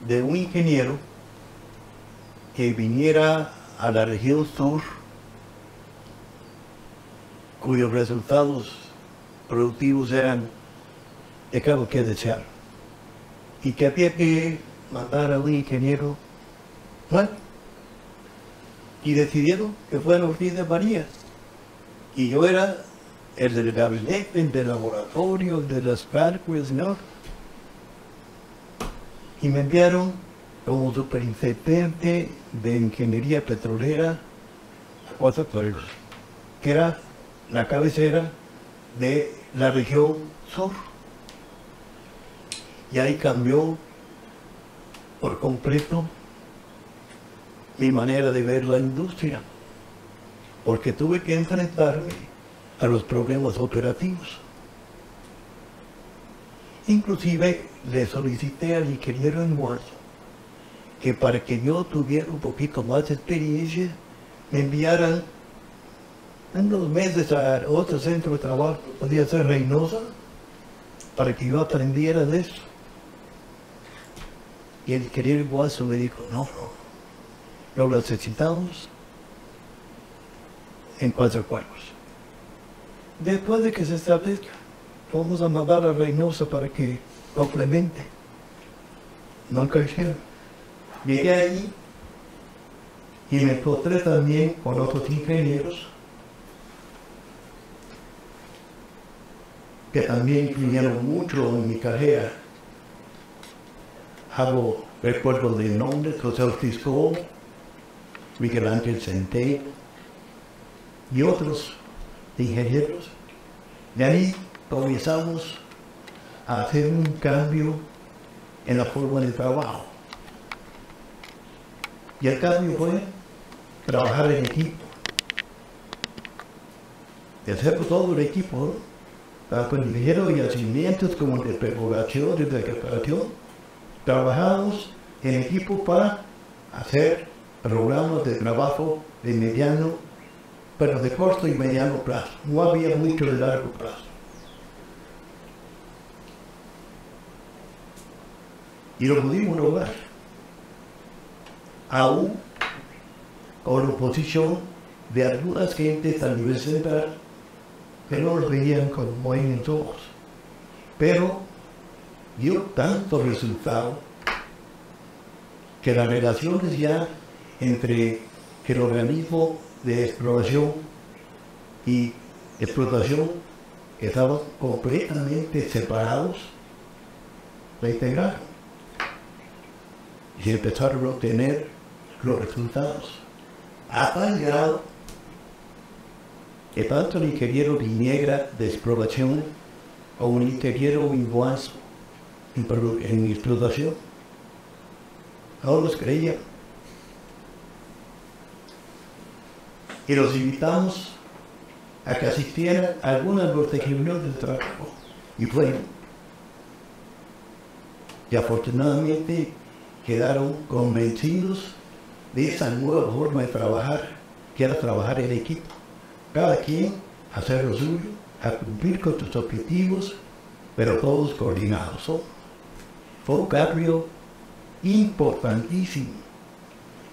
de un ingeniero que viniera a la región sur, cuyos resultados productivos dejaban que desear, y que había que mandar a un ingeniero. Bueno, y decidieron que fuera Ortiz de María, y yo era el del gabinete, el del laboratorio, el de las cálculos, ¿no? Y me enviaron como superintendente de ingeniería petrolera a Cuatro Pueblos, que era la cabecera de la región sur. Y ahí cambió por completo mi manera de ver la industria, porque tuve que enfrentarme a los problemas operativos. Inclusive le solicité al ingeniero en Guardia que para que yo tuviera un poquito más de experiencia, me enviaran unos meses a otro centro de trabajo, podía ser Reynosa, para que yo aprendiera de eso. Y el ingeniero Guaso me dijo, no, lo necesitamos en Coatzacoalcos. Después de que se establezca, vamos a mandar a Reynosa para que complemente. Nunca hicieron. Llegué allí y me encontré también con otros ingenieros que también influyeron mucho en mi carrera. Hago recuerdo de nombres: José Ortiz Cole, Miguel Ángel Centeno y otros ingenieros. De ahí comenzamos a hacer un cambio en la forma de trabajo. Y el cambio fue trabajar en equipo. De hacer todo el equipo, ¿no? Tanto en ingenieros y yacimientos como de perforación, de recuperación. Trabajamos en equipo para hacer programas de trabajo de mediano, pero de corto y mediano plazo. No había mucho de largo plazo. Y lo pudimos lograr. Aún con oposición de algunas gentes a nivel central que no los veían como buenos ojos. Pero dio tanto resultado que las relaciones ya entre el organismo de exploración y explotación estaban completamente separados, se integraron y se empezaron a obtener los resultados a tal grado que tanto el ingeniero Viniegra de exploración o un ingeniero Guaso en explotación no los creían. Y los invitamos a que asistieran a algunas de los reuniones de trabajo. Y fueron. Y afortunadamente quedaron convencidos de esa nueva forma de trabajar, que era trabajar en equipo. Cada quien hacer lo suyo, a cumplir con sus objetivos, pero todos coordinados. Fue un cambio importantísimo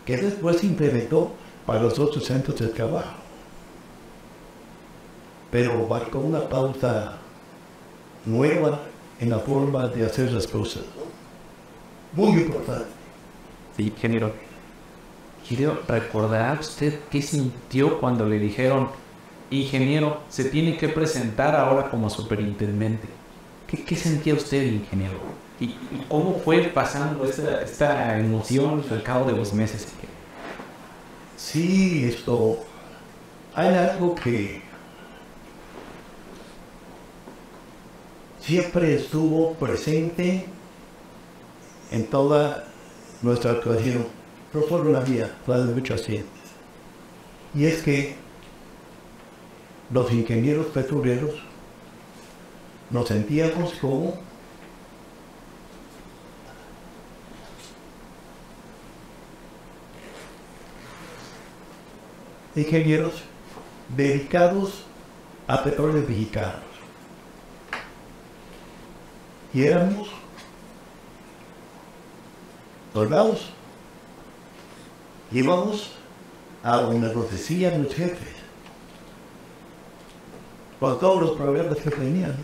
que después se implementó para los otros centros de trabajo. Pero marcó una pauta nueva en la forma de hacer las cosas. Muy importante. Sí, ingeniero. Quiero recordar usted qué sintió cuando le dijeron, ingeniero, se tiene que presentar ahora como superintendente. ¿Qué sentía usted, ingeniero? ¿Y cómo fue pasando esta emoción al cabo de los meses? Sí, hay algo que siempre estuvo presente en toda nuestra actuación, pero por la vía, la de muchas gentes. Y es que los ingenieros petroleros nos sentíamos como ingenieros dedicados a petróleos mexicanos. Y éramos soldados. Íbamos a donde nos decían los jefes, con todos los problemas que tenían.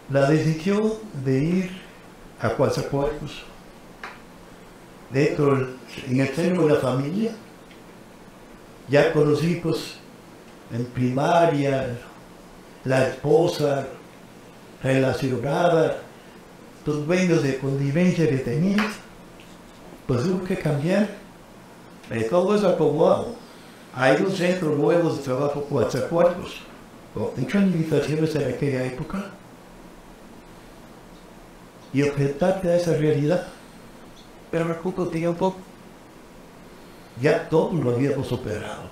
La decisión de ir a Coatzacoalcos, en el seno de la familia, ya con los hijos en primaria, la esposa relacionada, los medios de convivencia que tenías, pues hubo que cambiar. Todo eso acomodado. Hay un centro nuevo de trabajo Coatzacoalcos, con muchas limitaciones en aquella época, y objetarte a esa realidad. Pero al poco tiempo ya todos lo habíamos superado.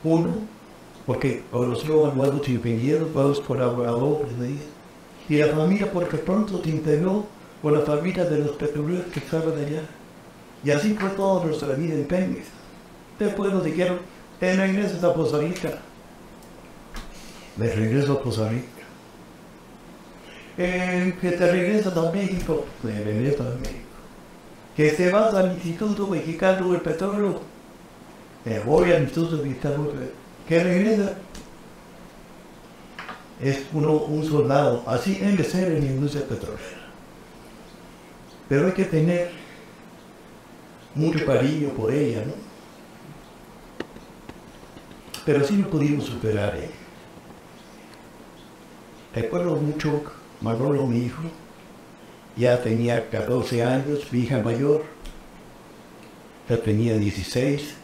Uno, porque conoció a nuevos ingenieros, nuevos colaboradores de ella. Y la familia, porque pronto se integró con la familia de los petroleros que estaban allá. Y así fue toda nuestra vida en Pemex. Después nos dijeron, te regresas a Poza Rica. Me regreso a Poza Rica. Que te regresas a México. Me regreso a México. Que te vas al Instituto Mexicano del Petróleo. Me voy al Instituto Mexicano del Petróleo. Que regresa. Es un soldado. Así debe ser en la industria petrolera. Pero hay que tener mucho cariño por ella, ¿no? Pero sí lo pudimos superar, ¿eh? Recuerdo mucho, Manolo, mi hijo, ya tenía 14 años, mi hija mayor, ya tenía 16,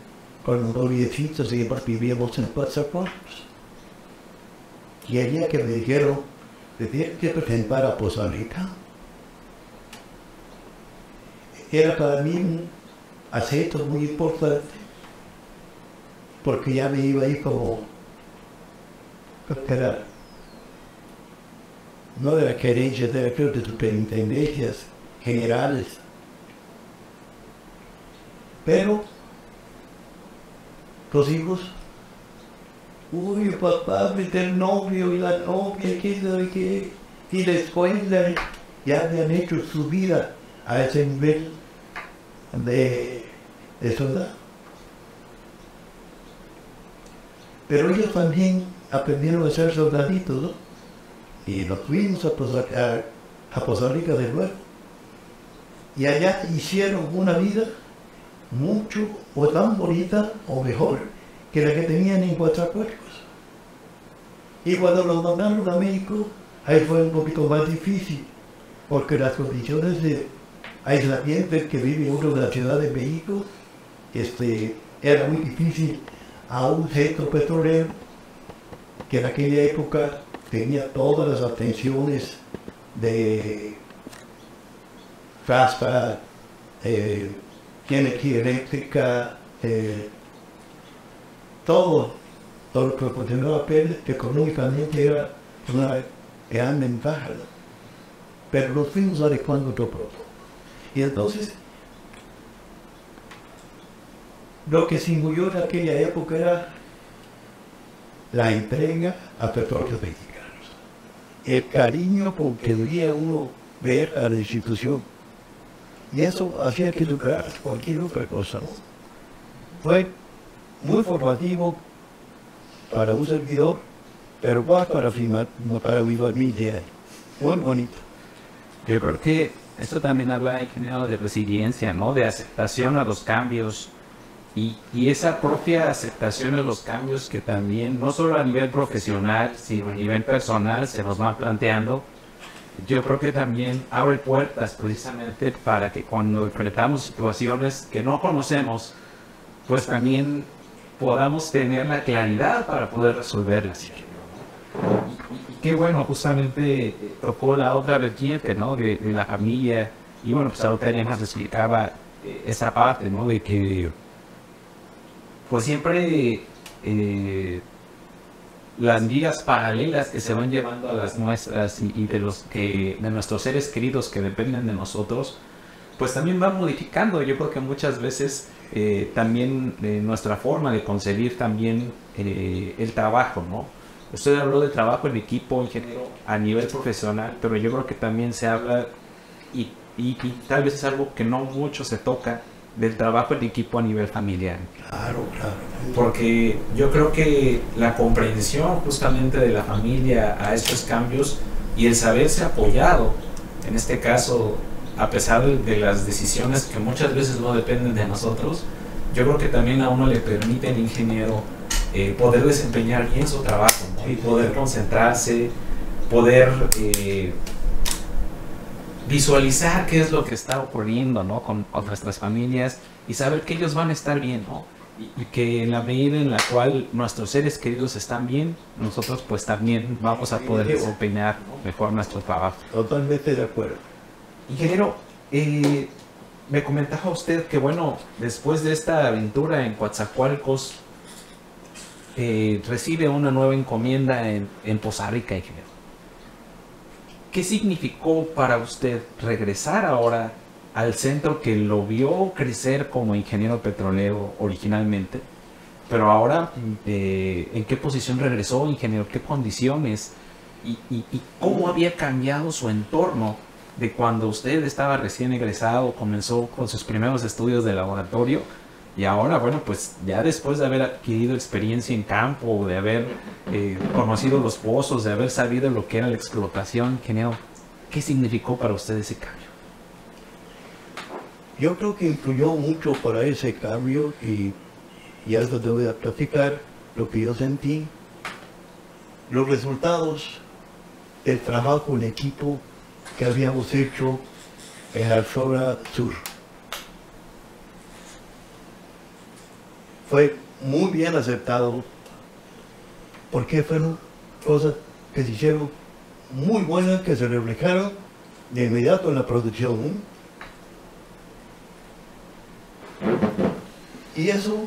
con los noviecitos vivíamos en Coatzacoalcos. Y el día que me dijeron, te tienes que presentar a Poza Rica, era para mí un acento muy importante, porque ya me iba a ir como, era, no de la querencia, de las superintendencias generales, pero los hijos, uy, papá, el novio y la novia, qué, y después ya me han hecho su vida a ese nivel de soldado. Pero ellos también aprendieron a ser soldaditos, ¿no? Y nos fuimos a Poza Rica de nuevo. Y allá hicieron una vida mucho o tan bonita o mejor que la que tenían en Coatzacoalcos. Y cuando los mandaron a México, ahí fue un poquito más difícil, porque las condiciones de aislamiento que vive uno de la Ciudad de México, era muy difícil a un centro petrolero que en aquella época tenía todas las atenciones de FASFA, energía eléctrica, todo lo que proporcionaba Pemex, que económicamente era una gran ventaja. Pero nos fuimos adecuando todo pronto. Y entonces, lo que se murió en aquella época era la entrega a Petróleos Mexicanos. El cariño con que debía uno ver a la institución. Y eso hacía que superar cualquier otra cosa, ¿no? Fue muy formativo para un servidor, pero más para mi familia. Muy bonito. Yo creo que esto también habla, ingeniero, de resiliencia, ¿no? De aceptación a los cambios y esa propia aceptación a los cambios que también, no solo a nivel profesional, sino a nivel personal, se nos va planteando. Yo creo que también abre puertas precisamente para que cuando enfrentamos situaciones que no conocemos, pues también podamos tener la claridad para poder resolverlas. Y qué bueno, justamente tocó la otra vertiente, ¿no? De la familia. Y bueno, pues ahorita ya nos explicaba esa parte, ¿no? De que pues siempre las vidas paralelas que se van llevando a las nuestras y de nuestros seres queridos que dependen de nosotros, pues también van modificando. Yo creo que muchas veces también nuestra forma de concebir también el trabajo, ¿no? Usted habló de trabajo en equipo, ingeniero, a nivel profesional, pero yo creo que también se habla, y tal vez es algo que no mucho se toca, del trabajo en equipo a nivel familiar. Claro. Porque yo creo que la comprensión justamente de la familia a estos cambios y el saberse apoyado, en este caso, a pesar de las decisiones que muchas veces no dependen de nosotros, yo creo que también a uno le permite el ingeniero poder desempeñar bien su trabajo, ¿no? Y poder concentrarse, poder visualizar qué es lo que está ocurriendo, ¿no? con nuestras familias y saber que ellos van a estar bien, ¿no? Y que en la medida en la cual nuestros seres queridos están bien, nosotros pues también vamos a poder desempeñar, ¿no?, mejor nuestro trabajo. Totalmente de acuerdo. Ingeniero, me comentaba usted que bueno, después de esta aventura en Coatzacoalcos, recibe una nueva encomienda en Poza Rica, ingeniero. ¿Qué significó para usted regresar ahora al centro que lo vio crecer como ingeniero petrolero originalmente? Pero ahora, ¿en qué posición regresó, ingeniero? ¿Qué condiciones? ¿Y cómo había cambiado su entorno de cuando usted estaba recién egresado, comenzó con sus primeros estudios de laboratorio? Y ahora, bueno, pues ya después de haber adquirido experiencia en campo, de haber conocido los pozos, de haber sabido lo que era la explotación, ingeniero, ¿qué significó para usted ese cambio? Yo creo que influyó mucho para ese cambio y eso te voy a platicar lo que yo sentí. Los resultados del trabajo en equipo que habíamos hecho en la zona sur. Fue muy bien aceptado porque fueron cosas que se hicieron muy buenas, que se reflejaron de inmediato en la producción. Y eso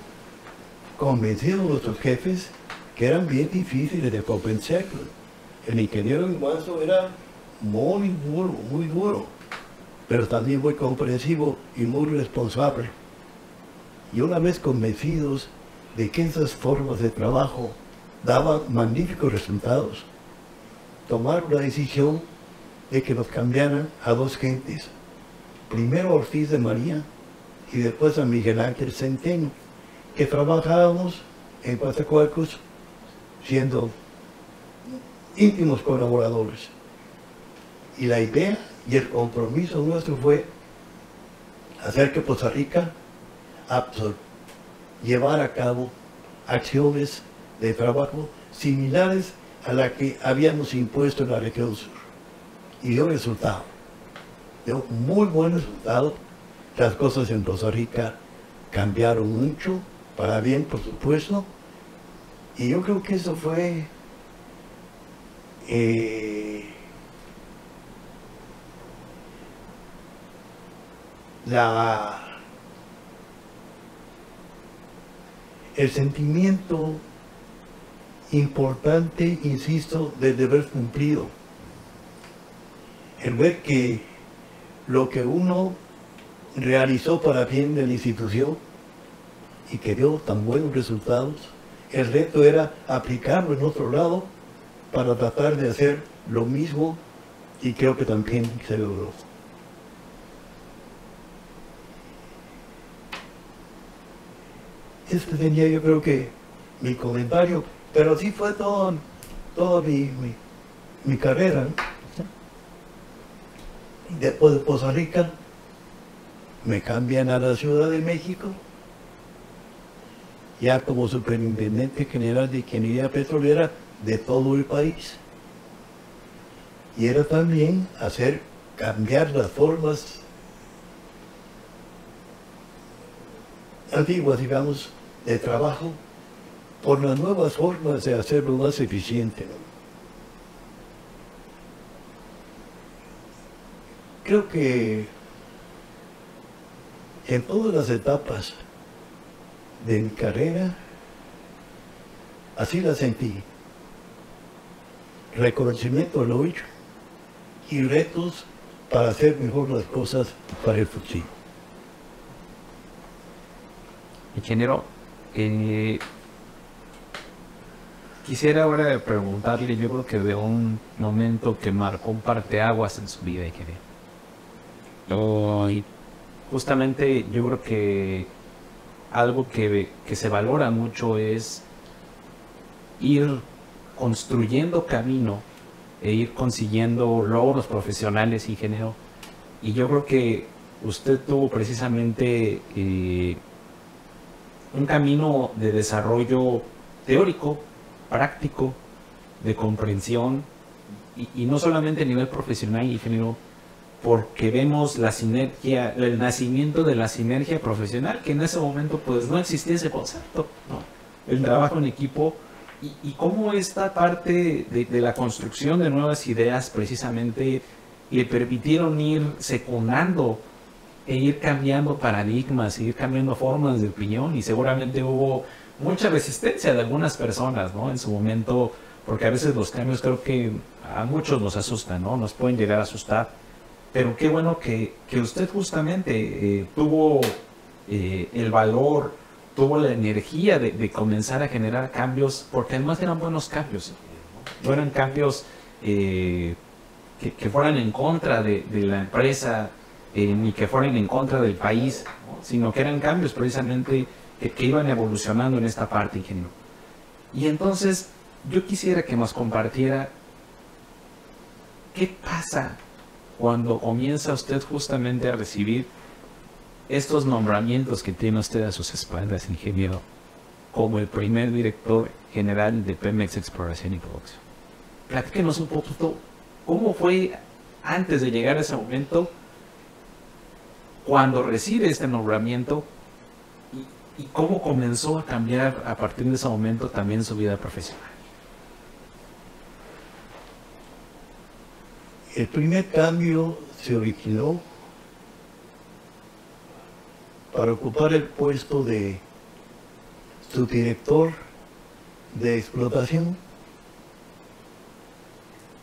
convencieron a nuestros jefes que eran bien difíciles de convencer. El ingeniero Guaso era muy duro, pero también muy comprensivo y muy responsable. Y una vez convencidos de que esas formas de trabajo daban magníficos resultados, tomaron la decisión de que nos cambiaran a dos gentes. Primero a Ortiz de María y después a Miguel Ángel Centeno, que trabajábamos en Coatzacoalcos siendo íntimos colaboradores. Y la idea y el compromiso nuestro fue hacer que Poza Rica llevar a cabo acciones de trabajo similares a las que habíamos impuesto en la región sur. Y dio resultado. Dio muy buen resultado. Las cosas en Poza Rica cambiaron mucho, para bien, por supuesto. Y yo creo que eso fue el sentimiento importante, insisto, del deber cumplido. El ver que lo que uno realizó para bien de la institución y que dio tan buenos resultados, el reto era aplicarlo en otro lado para tratar de hacer lo mismo, y creo que también se logró. Este tenía, yo creo que, mi comentario, pero sí fue toda mi carrera, ¿no? Después de Poza Rica me cambian a la Ciudad de México, ya como superintendente general de ingeniería petrolera de todo el país. Y era también cambiar las formas antiguas, digamos, de trabajo por las nuevas formas de hacerlo más eficiente, ¿no? Creo que en todas las etapas de mi carrera, así la sentí. Reconocimiento a lo hecho y retos para hacer mejor las cosas para el futuro. Ingeniero, quisiera ahora preguntarle, yo creo que de un momento que marcó un parteaguas en su vida, ingeniero. Y justamente yo creo que algo que se valora mucho es ir construyendo camino e ir consiguiendo logros profesionales, ingeniero. Y yo creo que usted tuvo precisamente un camino de desarrollo teórico, práctico, de comprensión, y no solamente a nivel profesional, ingeniero, porque vemos la sinergia, el nacimiento de la sinergia profesional, que en ese momento pues no existía ese concepto, ¿no? El trabajo en equipo y cómo esta parte de la construcción de nuevas ideas precisamente le permitieron ir secundando e ir cambiando paradigmas, ir cambiando formas de opinión, y seguramente hubo mucha resistencia de algunas personas, ¿no? En su momento, porque a veces los cambios creo que a muchos nos asustan, ¿no? Nos pueden llegar a asustar. Pero qué bueno que usted justamente tuvo el valor, tuvo la energía de comenzar a generar cambios, porque además eran buenos cambios, no eran cambios que fueran en contra de la empresa, ni que fueran en contra del país, ¿no? Sino que eran cambios precisamente que iban evolucionando en esta parte, ingeniero. Y entonces yo quisiera que nos compartiera qué pasa cuando comienza usted justamente a recibir estos nombramientos que tiene usted a sus espaldas, ingeniero, como el primer director general de Pemex Exploración y Producción. Platíquenos un poquito cómo fue antes de llegar a ese momento, cuando recibe este nombramiento y cómo comenzó a cambiar a partir de ese momento también su vida profesional. El primer cambio se originó para ocupar el puesto de subdirector de explotación,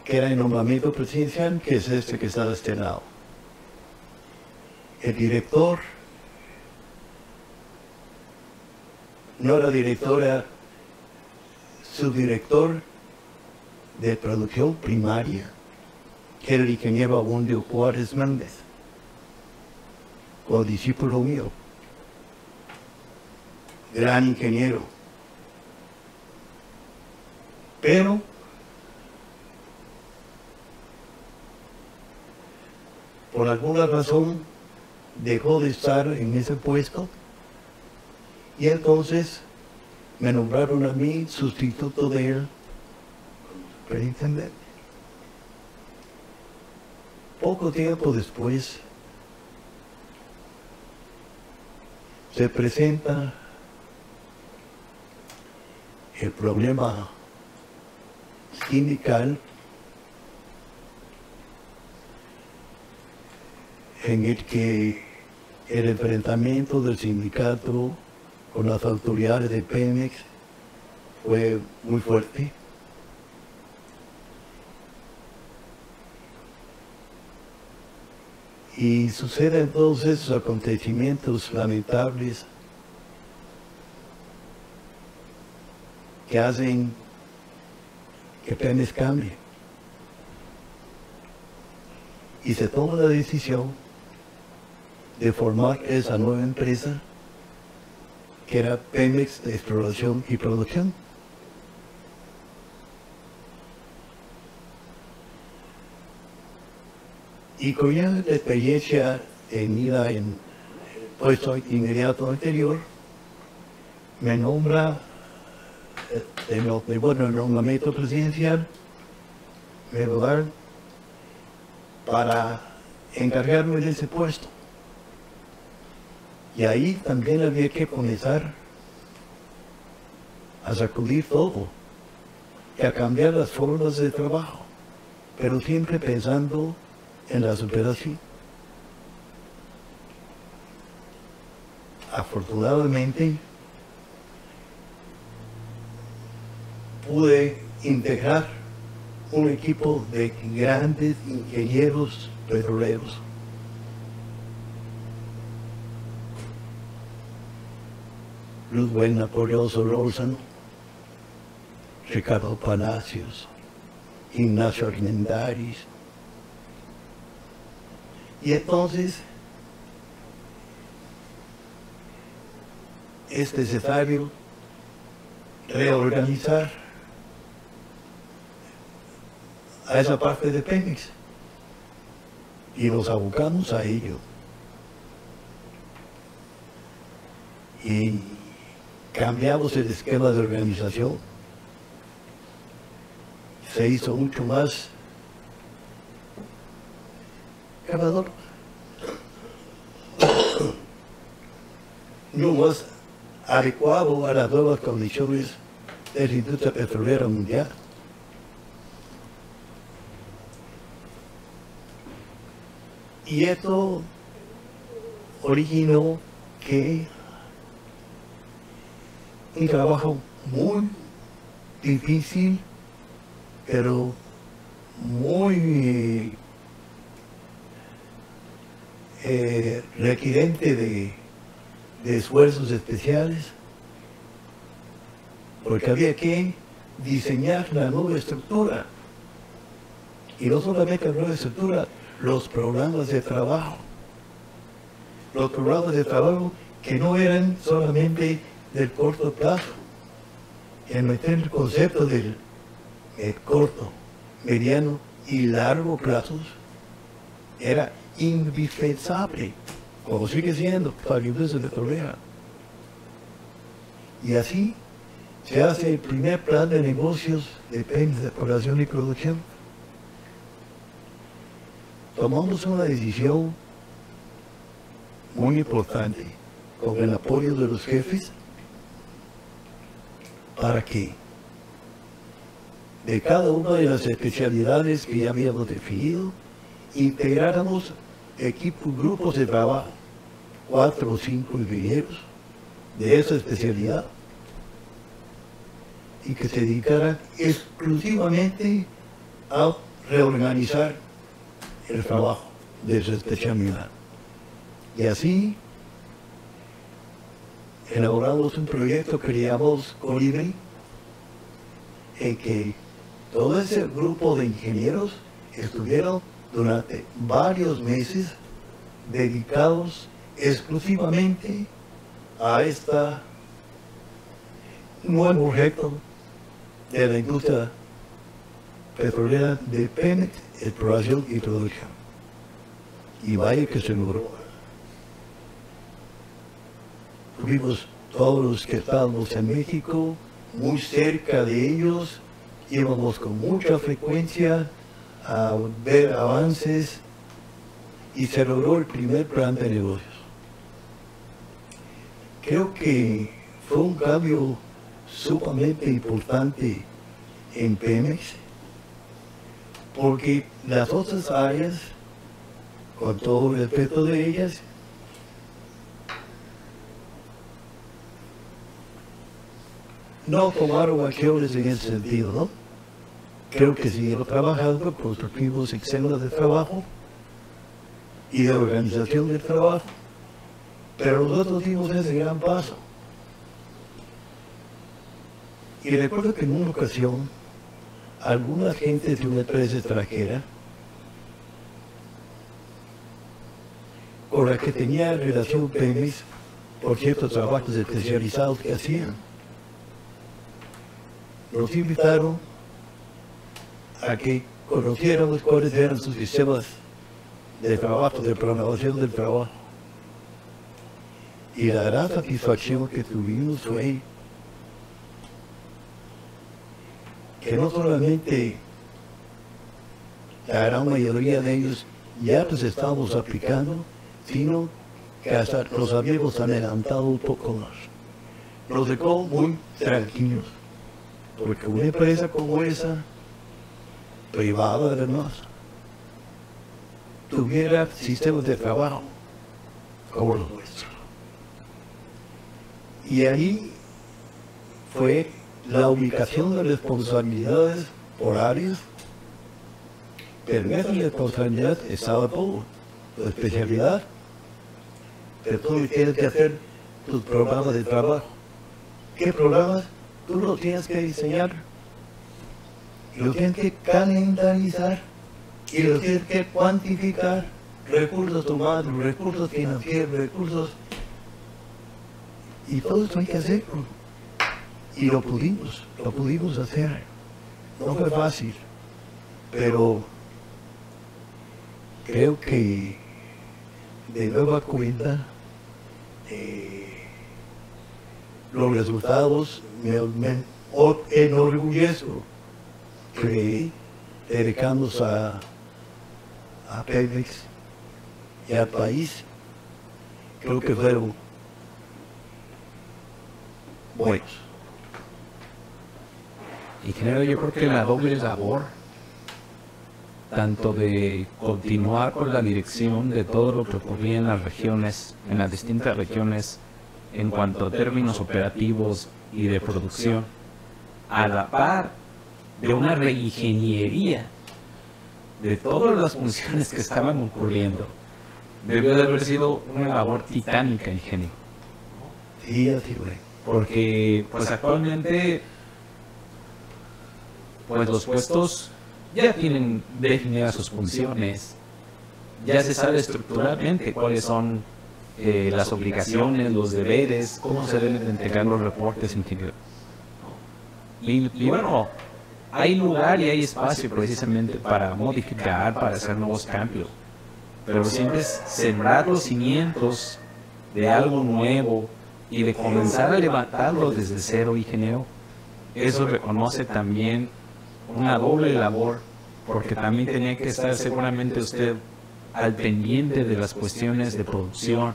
que era el nombramiento presidencial, que es este que está de este lado. El director no era director, era subdirector de producción primaria, que era el ingeniero Abundio Juárez Méndez, o discípulo mío, gran ingeniero. Pero por alguna razón dejó de estar en ese puesto y entonces me nombraron a mí sustituto de él, superintendente. Poco tiempo después se presenta el problema sindical en el que el enfrentamiento del sindicato con las autoridades de Pemex fue muy fuerte. Y suceden entonces esos acontecimientos lamentables que hacen que Pemex cambie. Y se toma la decisión de formar esa nueva empresa que era Pemex de Exploración y Producción. Y con ya la experiencia tenida en el puesto inmediato anterior, me nombra, el nombramiento presidencial, me lo dan para encargarme de ese puesto. Y ahí también había que comenzar a sacudir todo y a cambiar las formas de trabajo, pero siempre pensando en la superación. Afortunadamente, pude integrar un equipo de grandes ingenieros petroleros. Luis Napoleón Solórzano, Ricardo Palacios, Ignacio Armendáriz. Y entonces es necesario reorganizar a esa parte de Pemex y nos abocamos a ello. Y cambiamos el esquema de organización. Se hizo mucho más cavador, no más adecuado a las nuevas condiciones de la industria petrolera mundial. Y esto originó que un trabajo muy difícil, pero muy requiriente de esfuerzos especiales, porque había que diseñar la nueva estructura, y no solamente la nueva estructura, los programas de trabajo. Los programas de trabajo que no eran solamente del corto plazo, en meter el concepto del corto, mediano y largo plazos era indispensable, como sigue siendo para la industria petrolera. Y así se hace el primer plan de negocios de Pemex, de exploración y producción. Tomamos una decisión muy importante con el apoyo de los jefes para que de cada una de las especialidades que ya habíamos definido integráramos equipos, grupos de trabajo, 4 o 5 ingenieros de esa especialidad, y que se dedicaran exclusivamente a reorganizar el trabajo de esa especialidad. Y así elaboramos un proyecto que llamamos Colibri, en que todo ese grupo de ingenieros estuvieron durante varios meses dedicados exclusivamente a este nuevo reto de la industria petrolera de Pemex, exploración y producción. Y vaya que se logró. Tuvimos todos los que estábamos en México, muy cerca de ellos, íbamos con mucha frecuencia a ver avances, y se logró el primer plan de negocios. Creo que fue un cambio sumamente importante en Pemex, porque las otras áreas, con todo el respeto de ellas, no tomaron acciones en ese sentido, ¿no? Creo que siguieron trabajando por los mismos excesos de trabajo y de organización del trabajo, pero nosotros dimos ese gran paso. Y recuerdo que en una ocasión, algunas gentes de una empresa extranjera, con la que tenía relación Pemex por ciertos trabajos especializados que hacían, nos invitaron a que conociéramos cuáles eran sus sistemas de trabajo, de programación del trabajo. Y la gran satisfacción que tuvimos fue que no solamente la gran mayoría de ellos ya los estábamos aplicando, sino que hasta los habíamos adelantado un poco más. Nos dejó muy tranquilos, porque una empresa como esa, privada además, tuviera sistemas de trabajo como los nuestros. Y ahí fue la ubicación de responsabilidades por áreas, pero en esa responsabilidad estaba todo, la especialidad, pero tú tienes que hacer tus programas de trabajo. ¿Qué programas? Tú los tienes que diseñar, y los tienes que calendarizar, y los tienes que cuantificar, recursos humanos, recursos financieros, recursos, y todo eso hay que hacerlo. Y lo pudimos hacer. No fue fácil, pero creo que de nueva cuenta los resultados me enorgullezco que dedicamos a Pemex y al país. Creo que fueron buenos. Ingeniero, yo creo que la doble labor, tanto de continuar con la dirección de todo lo que ocurría en las regiones, en las distintas regiones, en cuanto a términos operativos y de producción, a la par de una reingeniería de todas las funciones que estaban ocurriendo. Debió de haber sido una labor titánica, ingeniero. Sí, así fue. Porque pues actualmente pues los puestos ya tienen definidas sus funciones, ya se sabe estructuralmente cuáles son las obligaciones, los deberes, cómo se deben de entregar los reportes, ingeniero. Y bueno, hay lugar y hay espacio precisamente para modificar, para hacer nuevos cambios, pero siempre es sembrar los cimientos de algo nuevo y de comenzar a levantarlo desde cero, ingeniero. Eso reconoce también una doble labor, porque también tenía que estar seguramente usted al pendiente de las cuestiones de producción,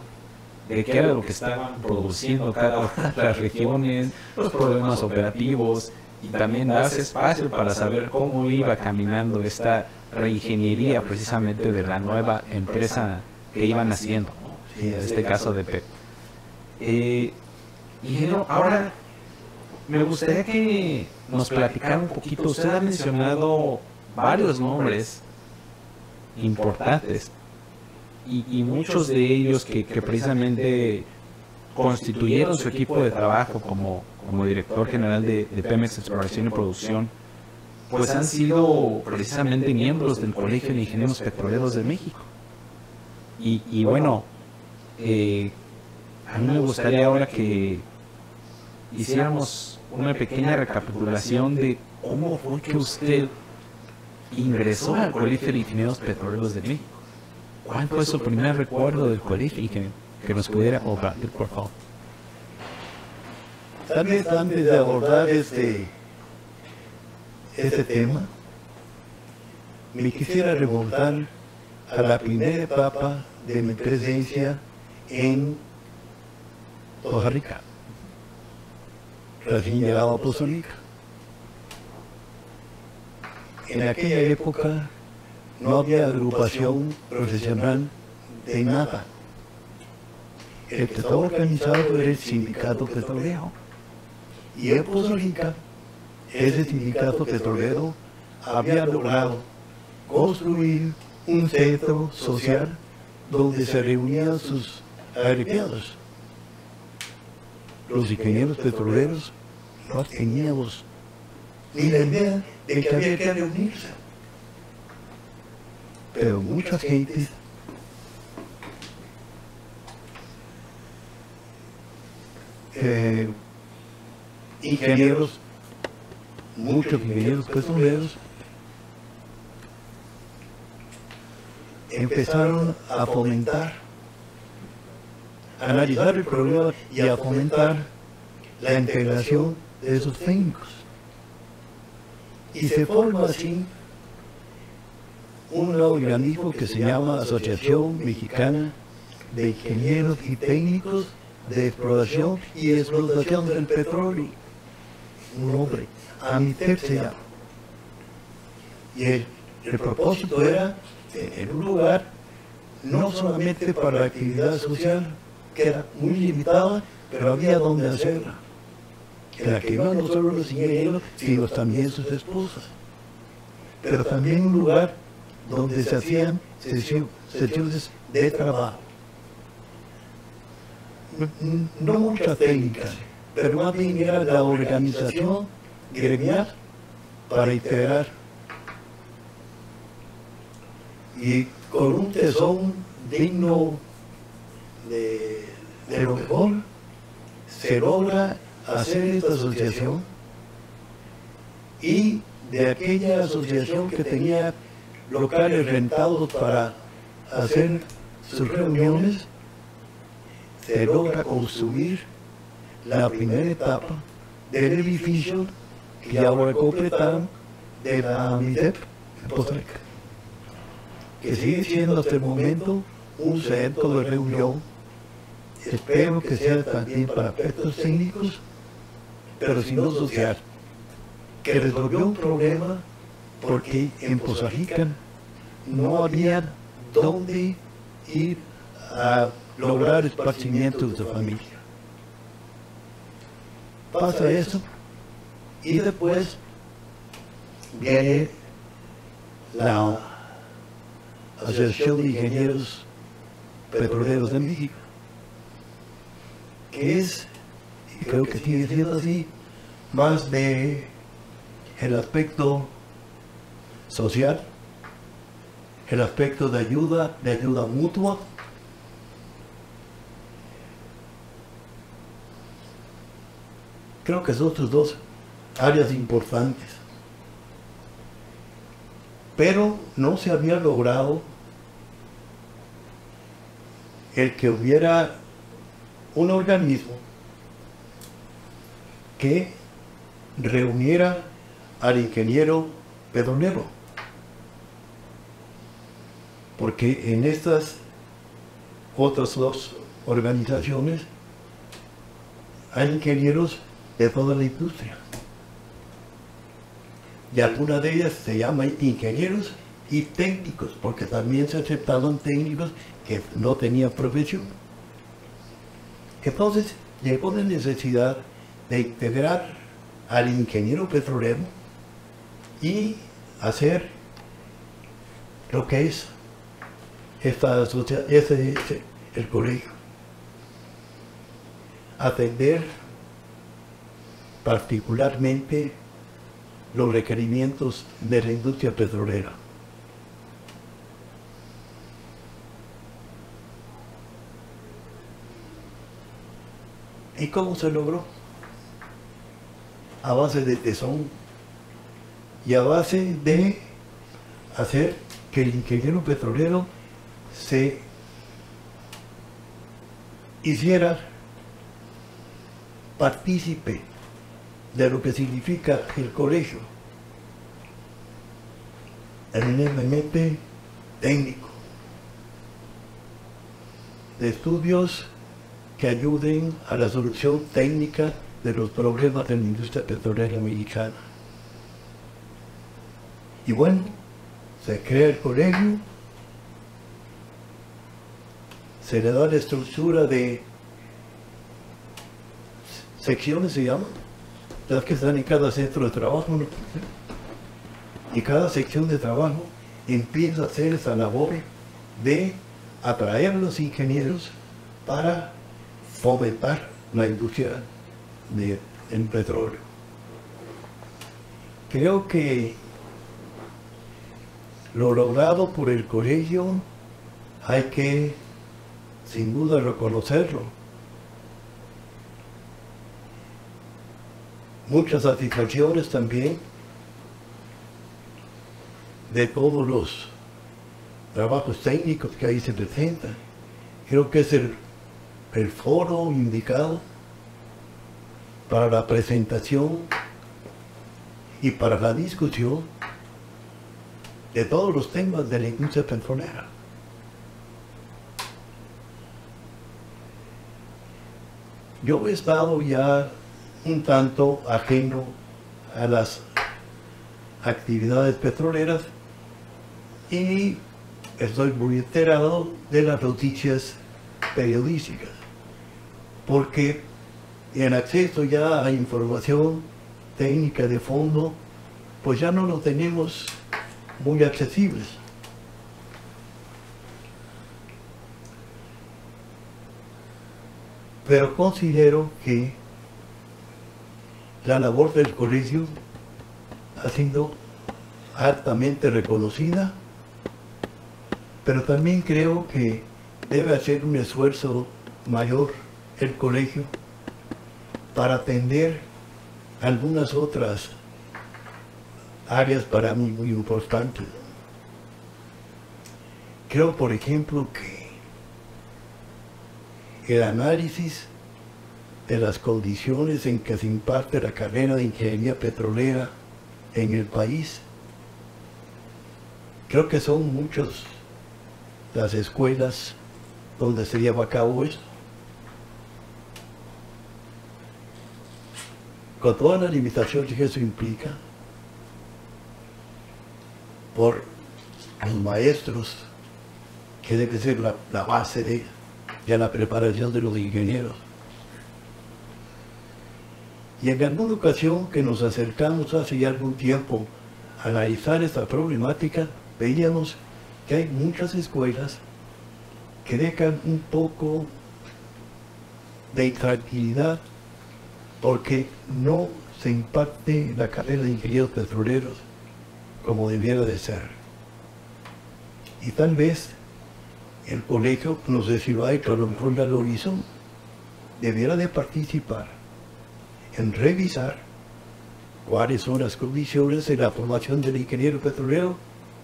de qué era lo que estaban produciendo cada una de las regiones, los problemas operativos, y también darse espacio para saber cómo iba caminando esta reingeniería precisamente de la nueva empresa que iban haciendo, ¿no? En este caso de PEP. Ingeniero, ahora me gustaría que nos platicara un poquito. Usted ha mencionado varios nombres importantes y muchos de ellos que precisamente constituyeron su equipo de trabajo como director general de Pemex Exploración y Producción, pues han sido precisamente miembros del Colegio de Ingenieros Petroleros de México. Y bueno, a mí me gustaría ahora que hiciéramos una pequeña recapitulación de cómo fue que usted ingresó al Colegio de Ingenieros Petroleros de México. ¿Cuál fue su primer recuerdo del colegio, ingeniero? Que nos pudiera compartir, por favor. Tal vez antes de abordar este tema, me quisiera remontar a la primera etapa de mi presencia en Costa Rica, recién llegado a Poza Rica. En aquella época no había agrupación profesional de nada. El que estaba organizado era el sindicato petrolero. Y en Poza Rica, ese sindicato petrolero había logrado construir un centro social donde se reunían sus agregados. Los ingenieros petroleros no teníamos ni la idea de que había que reunirse. Pero mucha gente ingenieros, muchos ingenieros petroleros empezaron a fomentar, a analizar el problema y a fomentar la integración de esos técnicos. Y se forma así un organismo que se llama Asociación Mexicana de Ingenieros y Técnicos de Exploración y Explotación del Petróleo. Un nombre, AMITEP se llama. Y el propósito era tener un lugar no solamente para la actividad social, que era muy limitada, pero había donde hacerla. En la que iban no solo los ingenieros, sino también sus esposas. Pero también un lugar donde se hacían sesiones de trabajo. No mucha técnica, pero más bien era la organización gremial para integrar. Y con un tesón digno de lo mejor, se logra hacer esta asociación, y de aquella asociación que tenía locales rentados para hacer sus reuniones, se logra construir la primera etapa del edificio que ahora completaron de la AMITEP en Poza Rica, que sigue siendo hasta el momento un centro de reunión. Espero que sea también para aspectos técnicos, pero sino social, que resolvió un problema porque en Poza Rica no había dónde ir a lograr esparcimiento de su familia. pasa eso y después viene la Asociación de Ingenieros Petroleros de México, que es, y creo que sigue siendo así, más de el aspecto social, el aspecto de ayuda mutua. Creo que son sus dos áreas importantes. Pero no se había logrado el que hubiera un organismo que reuniera al ingeniero petrolero. Porque en estas otras dos organizaciones hay ingenieros de toda la industria. Y algunas de ellas se llaman ingenieros y técnicos, porque también se aceptaban técnicos que no tenían profesión. Entonces llegó la necesidad de integrar al ingeniero petrolero y hacer lo que es el colegio. Atender particularmente los requerimientos de la industria petrolera. ¿Y cómo se logró? A base de tesón y a base de hacer que el ingeniero petrolero se hiciera partícipe de lo que significa el colegio, eminentemente técnico, de estudios que ayuden a la solución técnica de los problemas de la industria petrolera mexicana. Y bueno, se crea el colegio, se le da la estructura de secciones, se llaman, las que están en cada centro de trabajo, ¿no? Y cada sección de trabajo empieza a hacer esa labor de atraer a los ingenieros para fomentar la industria del petróleo. Creo que lo logrado por el colegio hay que sin duda reconocerlo. Muchas satisfacciones también de todos los trabajos técnicos que ahí se presentan. Creo que es el foro indicado para la presentación y para la discusión de todos los temas de la industria petrolera. Yo he estado ya un tanto ajeno a las actividades petroleras y estoy muy enterado de las noticias periodísticas, porque en acceso ya a información técnica de fondo, pues ya no lo tenemos muy accesibles. Pero considero que la labor del colegio ha sido altamente reconocida, pero también creo que debe hacer un esfuerzo mayor el colegio para atender algunas otras áreas para mí muy importantes. Creo, por ejemplo, que el análisis de las condiciones en que se imparte la carrera de ingeniería petrolera en el país, creo que son muchas las escuelas donde se lleva a cabo esto, con todas las limitaciones que eso implica, por los maestros, que debe ser la base de la preparación de los ingenieros. Y en alguna ocasión que nos acercamos hace ya algún tiempo a analizar esta problemática, veíamos que hay muchas escuelas que dejan un poco de intranquilidad porque no se imparte la carrera de ingenieros petroleros como debiera de ser. Y tal vez el colegio, no sé si lo hay, pero a lo mejor ya lo hizo, debiera de participar en revisar cuáles son las condiciones de la formación del ingeniero petrolero,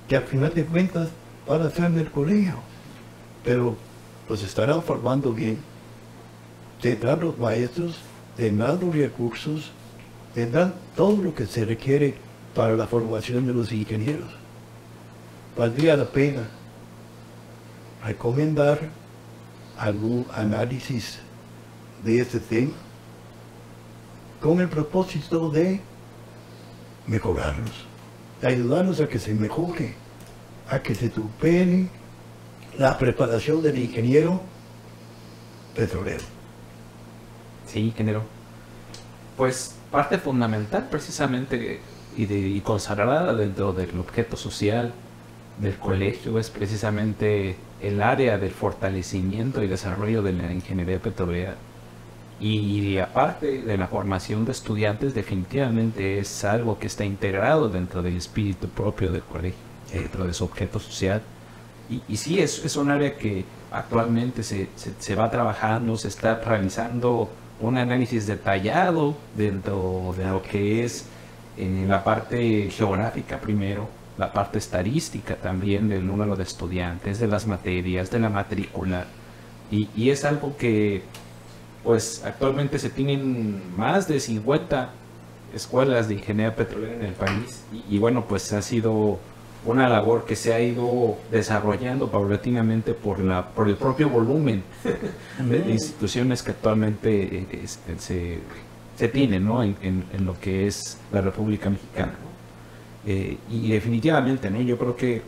que al final de cuentas van a ser en el colegio, pero los estarán formando bien. Tendrán los maestros, tendrán los recursos, tendrán todo lo que se requiere para la formación de los ingenieros. Valdría la pena recomendar algún análisis de este tema con el propósito de mejorarlos, de ayudarnos a que se mejore, a que se supere la preparación del ingeniero petrolero. Sí, ingeniero. Pues parte fundamental precisamente y consagrada dentro del objeto social del colegio es precisamente el área del fortalecimiento y desarrollo de la ingeniería petrolera. Y aparte de la formación de estudiantes, definitivamente es algo que está integrado dentro del espíritu propio del colegio, dentro de su objeto social. Y sí, es un área que actualmente se va trabajando, se está realizando un análisis detallado dentro de lo que es la parte geográfica primero, la parte estadística también del número de estudiantes, de las materias, de la matrícula. Y es algo que pues actualmente se tienen más de 50 escuelas de ingeniería petrolera en el país y bueno, pues ha sido una labor que se ha ido desarrollando paulatinamente por el propio volumen de instituciones que actualmente se tienen, ¿no? en lo que es la República Mexicana, ¿no? Y definitivamente, ¿no? Yo creo que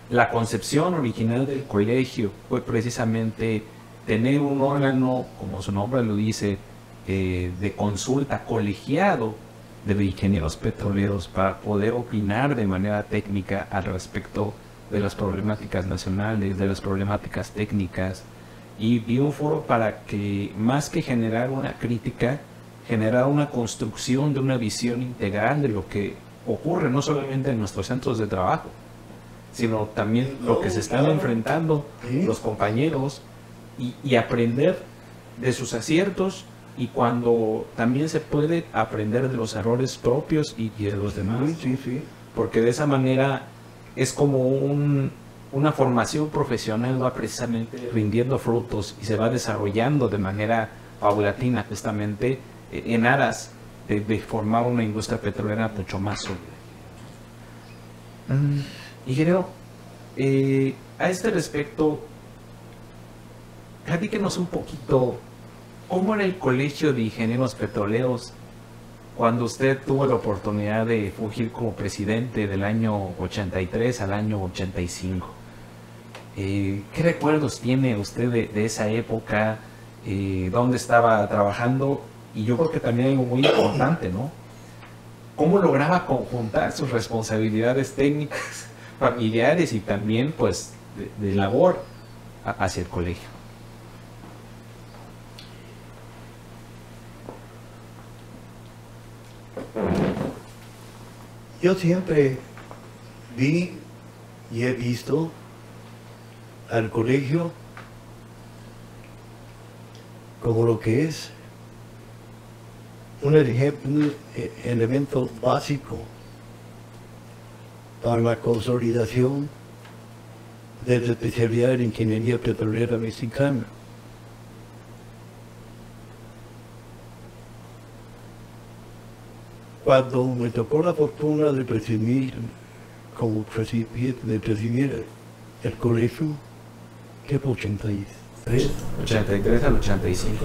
la concepción original del colegio fue precisamente tener un órgano, como su nombre lo dice, de consulta colegiado de los ingenieros petroleros para poder opinar de manera técnica al respecto de las problemáticas nacionales, de las problemáticas técnicas, y un foro para que, más que generar una crítica, generar una construcción de una visión integral de lo que ocurre no solamente en nuestros centros de trabajo, sino también lo que se están enfrentando los compañeros, y aprender de sus aciertos, y cuando también se puede aprender de los errores propios y de los demás, porque de esa manera es como una formación profesional va precisamente rindiendo frutos y se va desarrollando de manera paulatina justamente en aras de formar una industria petrolera mucho más sólida. Ingeniero, a este respecto, platíquenos un poquito, ¿cómo era el colegio de ingenieros petroleros cuando usted tuvo la oportunidad de fungir como presidente del año 83 al año 85? ¿Qué recuerdos tiene usted de esa época? ¿Dónde estaba trabajando? Y yo creo que también algo muy importante, ¿no? ¿Cómo lograba conjuntar sus responsabilidades técnicas, familiares y también, pues, de labor hacia el colegio? Yo siempre vi y he visto al colegio como lo que es un elemento básico para la consolidación de la especialidad de ingeniería petrolera mexicana. Cuando me tocó la fortuna de presidir el colegio, que fue 83. 83 al 85.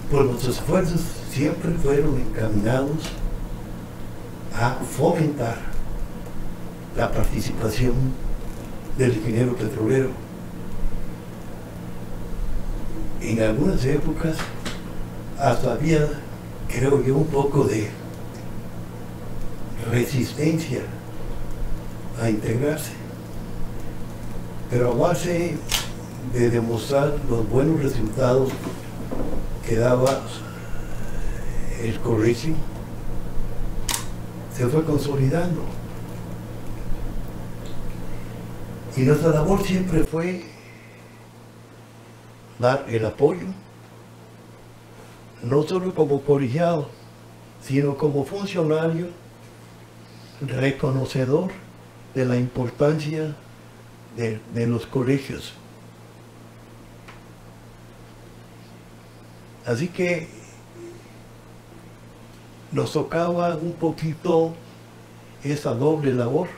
Pues los esfuerzos siempre fueron encaminados a fomentar la participación del ingeniero petrolero. En algunas épocas hasta había, creo yo, un poco de resistencia a integrarse. Pero a base de demostrar los buenos resultados que daba el colegio, se fue consolidando. Y nuestra labor siempre fue dar el apoyo, no solo como colegiado, sino como funcionario reconocedor de la importancia de los colegios. Así que nos tocaba un poquito esa doble labor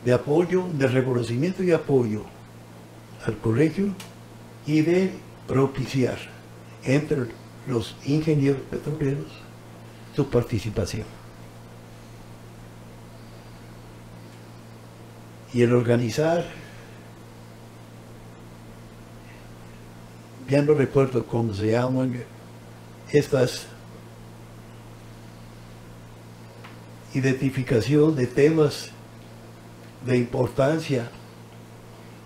de apoyo, de reconocimiento y apoyo al colegio y de propiciar entre los ingenieros petroleros su participación. Y el organizar, ya no recuerdo cómo se llaman, estas identificación de temas de importancia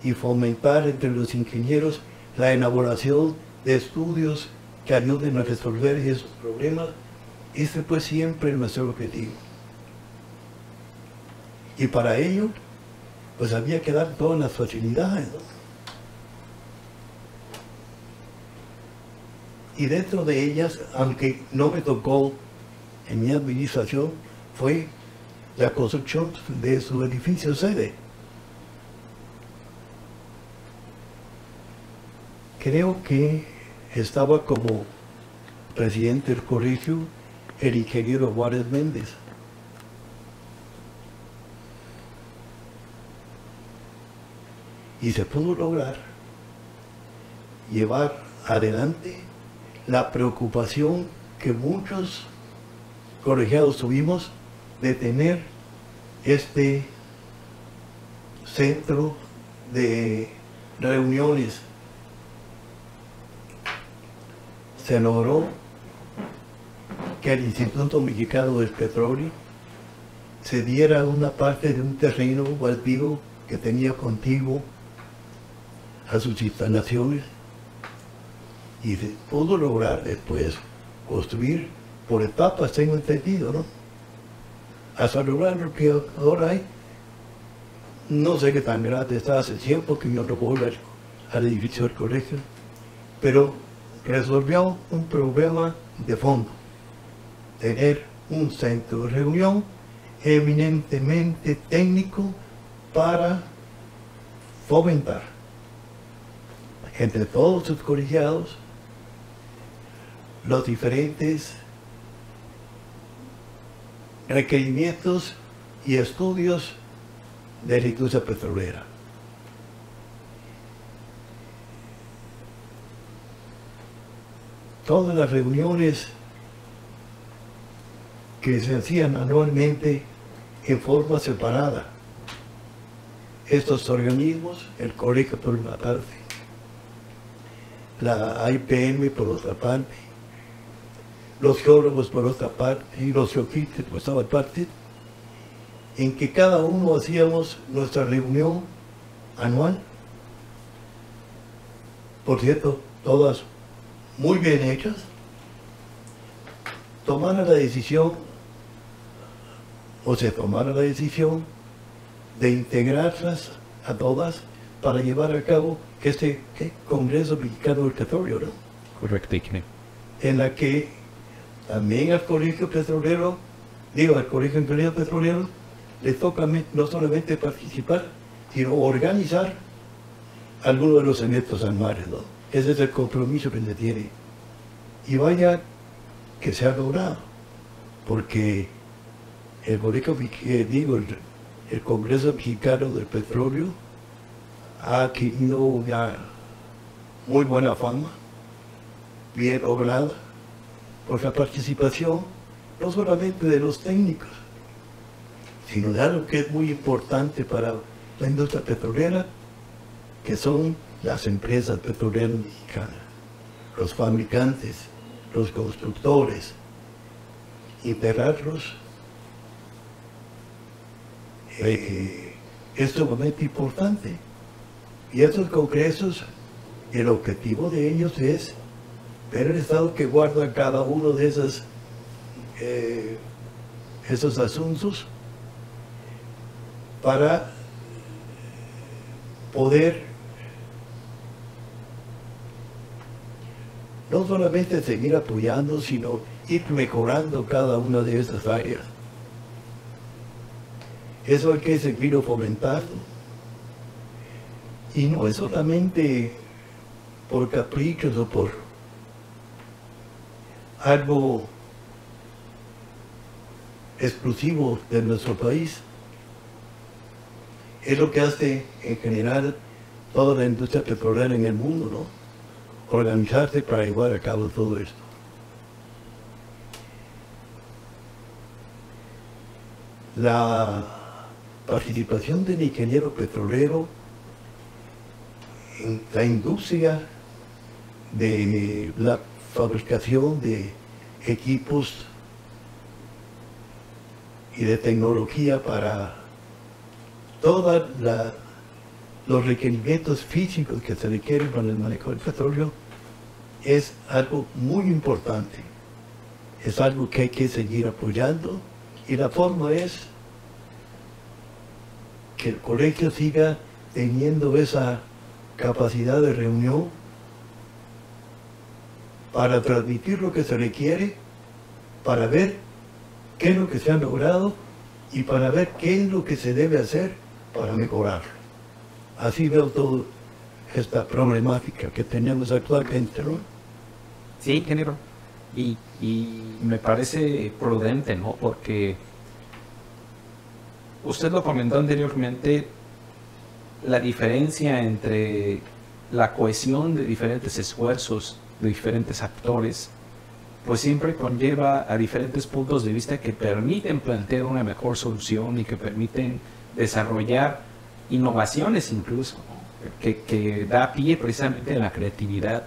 y fomentar entre los ingenieros la elaboración de estudios que ayuden a resolver esos problemas, ese fue siempre nuestro objetivo. Y para ello, pues había que dar todas las facilidades, ¿no? Y dentro de ellas, aunque no me tocó en mi administración, fue la construcción de su edificio sede. Creo que estaba como presidente del colegio el ingeniero Juárez Méndez. Y se pudo lograr llevar adelante la preocupación que muchos colegiados tuvimos de tener este centro de reuniones. Se logró que el Instituto Mexicano del Petróleo se diera una parte de un terreno baldío que tenía contiguo a sus instalaciones y se pudo lograr después construir por etapas, tengo entendido, ¿no? Hasta lograr lo que ahora hay. No sé qué tan grande está, hace tiempo que yo no voy al edificio del colegio, pero resolvió un problema de fondo: tener un centro de reunión eminentemente técnico para fomentar entre todos sus colegiados los diferentes requerimientos y estudios de la industria petrolera. Todas las reuniones que se hacían anualmente en forma separada. Estos organismos, el colegio por una parte, la IPM por otra parte, los geólogos por otra parte y los geoquímicos por otra parte, en que cada uno hacíamos nuestra reunión anual. Por cierto, todas muy bien hechas. Tomara la decisión, o se tomara la decisión de integrarlas a todas para llevar a cabo este Congreso Mexicano del Petróleo, ¿no? Correcto, en la que también al Colegio Petrolero, al Colegio Ingeniero Petrolero, le toca no solamente participar, sino organizar algunos de los eventos anuales, ¿no? Ese es el compromiso que se tiene. Y vaya que se ha logrado, porque el Colegio, el Congreso Mexicano del Petróleo ha adquirido una muy buena fama, bien lograda, por la participación no solamente de los técnicos, sino de algo que es muy importante para la industria petrolera, que son las empresas petroleras mexicanas, los fabricantes, los constructores, integrarlos, es sumamente importante. Y estos congresos, el objetivo de ellos es ver el estado que guarda cada uno de esos asuntos para poder no solamente seguir apoyando, sino ir mejorando cada una de estas áreas. Eso hay que seguir fomentando. Y no es solamente por caprichos o por algo exclusivo de nuestro país. Es lo que hace en general toda la industria petrolera en el mundo, ¿no? Organizarse para llevar a cabo todo esto. La participación del ingeniero petrolero en la industria de la fabricación de equipos y de tecnología para todos los requerimientos físicos que se requieren para el manejo del petróleo es algo muy importante. Es algo que hay que seguir apoyando y la forma es que el colegio siga teniendo esa capacidad de reunión para transmitir lo que se requiere, para ver qué es lo que se ha logrado y para ver qué es lo que se debe hacer para mejorarlo. Así veo toda esta problemática que tenemos actualmente, ¿no? Sí, ingeniero. Y me parece prudente, ¿no? Porque usted lo comentó anteriormente, la diferencia entre la cohesión de diferentes esfuerzos, de diferentes actores, pues siempre conlleva a diferentes puntos de vista que permiten plantear una mejor solución y que permiten desarrollar innovaciones incluso, ¿no? que da pie precisamente a la creatividad.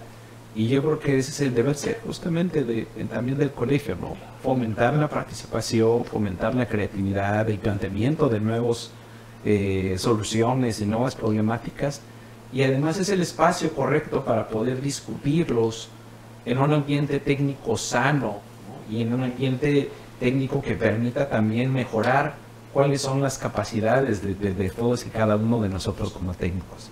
Y yo creo que ese es el deber ser justamente también del colegio, ¿no? Fomentar la participación, fomentar la creatividad, el planteamiento de nuevas soluciones y nuevas problemáticas, y además es el espacio correcto para poder discutirlos en un ambiente técnico sano, ¿no? Y en un ambiente técnico que permita también mejorar cuáles son las capacidades de todos y cada uno de nosotros como técnicos.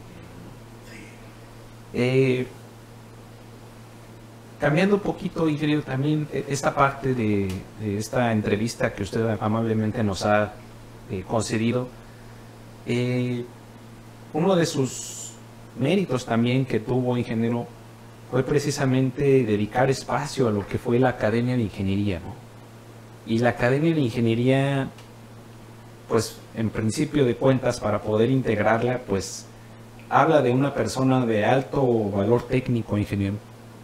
Cambiando un poquito, ingeniero, también esta parte de esta entrevista que usted amablemente nos ha concedido, uno de sus méritos también que tuvo, ingeniero, fue precisamente dedicar espacio a lo que fue la Academia de Ingeniería, ¿no? Y la Academia de Ingeniería, pues en principio de cuentas, para poder integrarla, pues habla de una persona de alto valor técnico, ingeniero,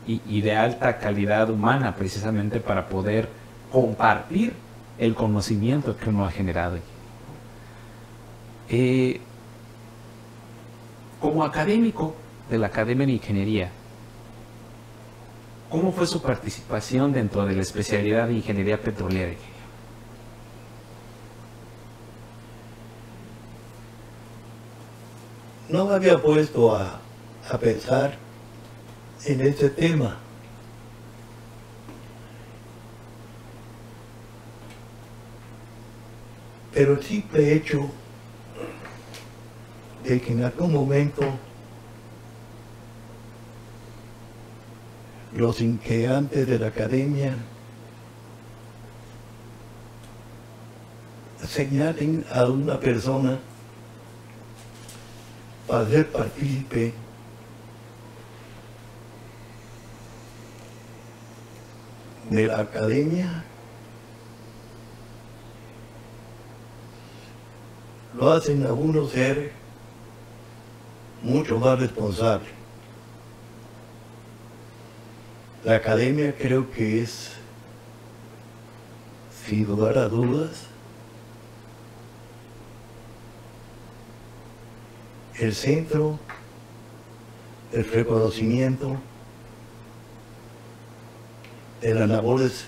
y de alta calidad humana, precisamente para poder compartir el conocimiento que uno ha generado. Como académico de la Academia de Ingeniería, ¿cómo fue su participación dentro de la especialidad de Ingeniería Petrolera? No me había puesto a pensar en este tema. Pero el simple hecho de que en algún momento los integrantes de la academia señalen a una persona para ser partícipe de la academia, lo hacen a uno ser mucho más responsable. La academia creo que es, sin lugar a dudas, el centro del reconocimiento de las labores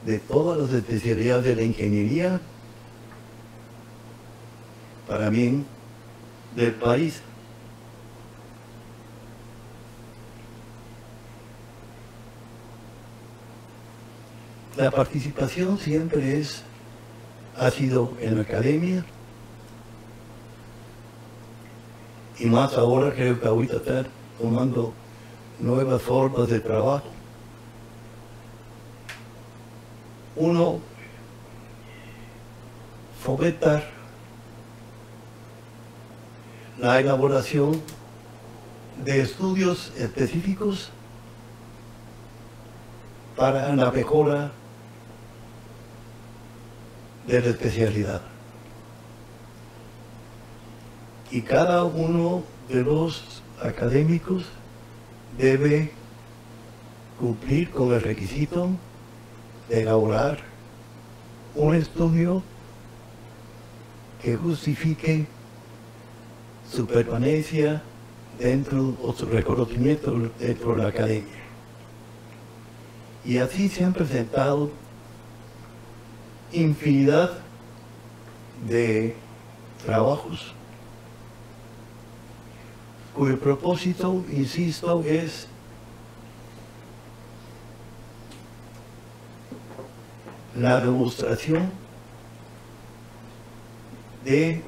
de todas las especialidades de la ingeniería para bien del país. La participación siempre ha sido en la academia, y más ahora creo que ahorita están tomando nuevas formas de trabajo. Uno, fomentar la elaboración de estudios específicos para la mejora de la especialidad. Y cada uno de los académicos debe cumplir con el requisito de elaborar un estudio que justifique su permanencia dentro o su reconocimiento dentro de la academia. Y así se han presentado infinidad de trabajos cuyo propósito, insisto, es la demostración de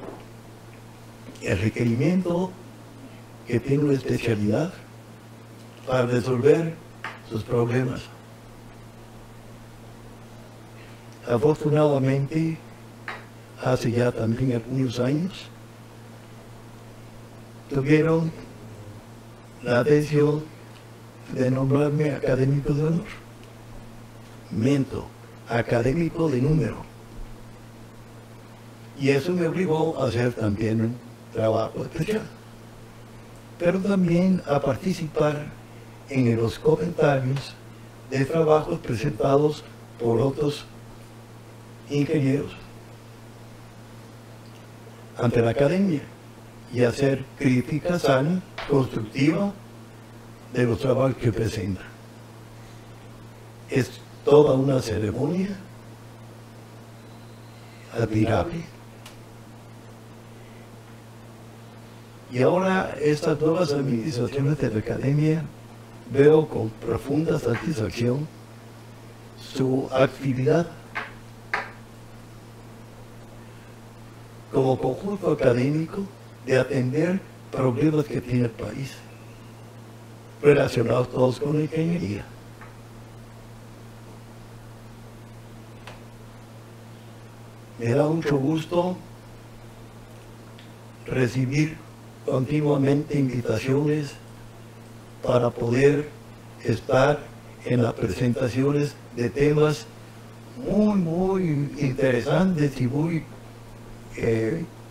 el requerimiento que tiene una especialidad para resolver sus problemas. Afortunadamente, hace ya también algunos años, tuvieron la atención de nombrarme académico de honor. Miento, académico de número. Y eso me obligó a hacer también un trabajo especial, pero también a participar en los comentarios de trabajos presentados por otros ingenieros ante la academia y hacer crítica sana, constructiva de los trabajos que presentan. Es toda una ceremonia admirable. Y ahora estas nuevas administraciones de la academia veo con profunda satisfacción su actividad como conjunto académico de atender problemas que tiene el país, relacionados todos con la ingeniería. Me da mucho gusto recibir continuamente invitaciones para poder estar en las presentaciones de temas muy interesantes y muy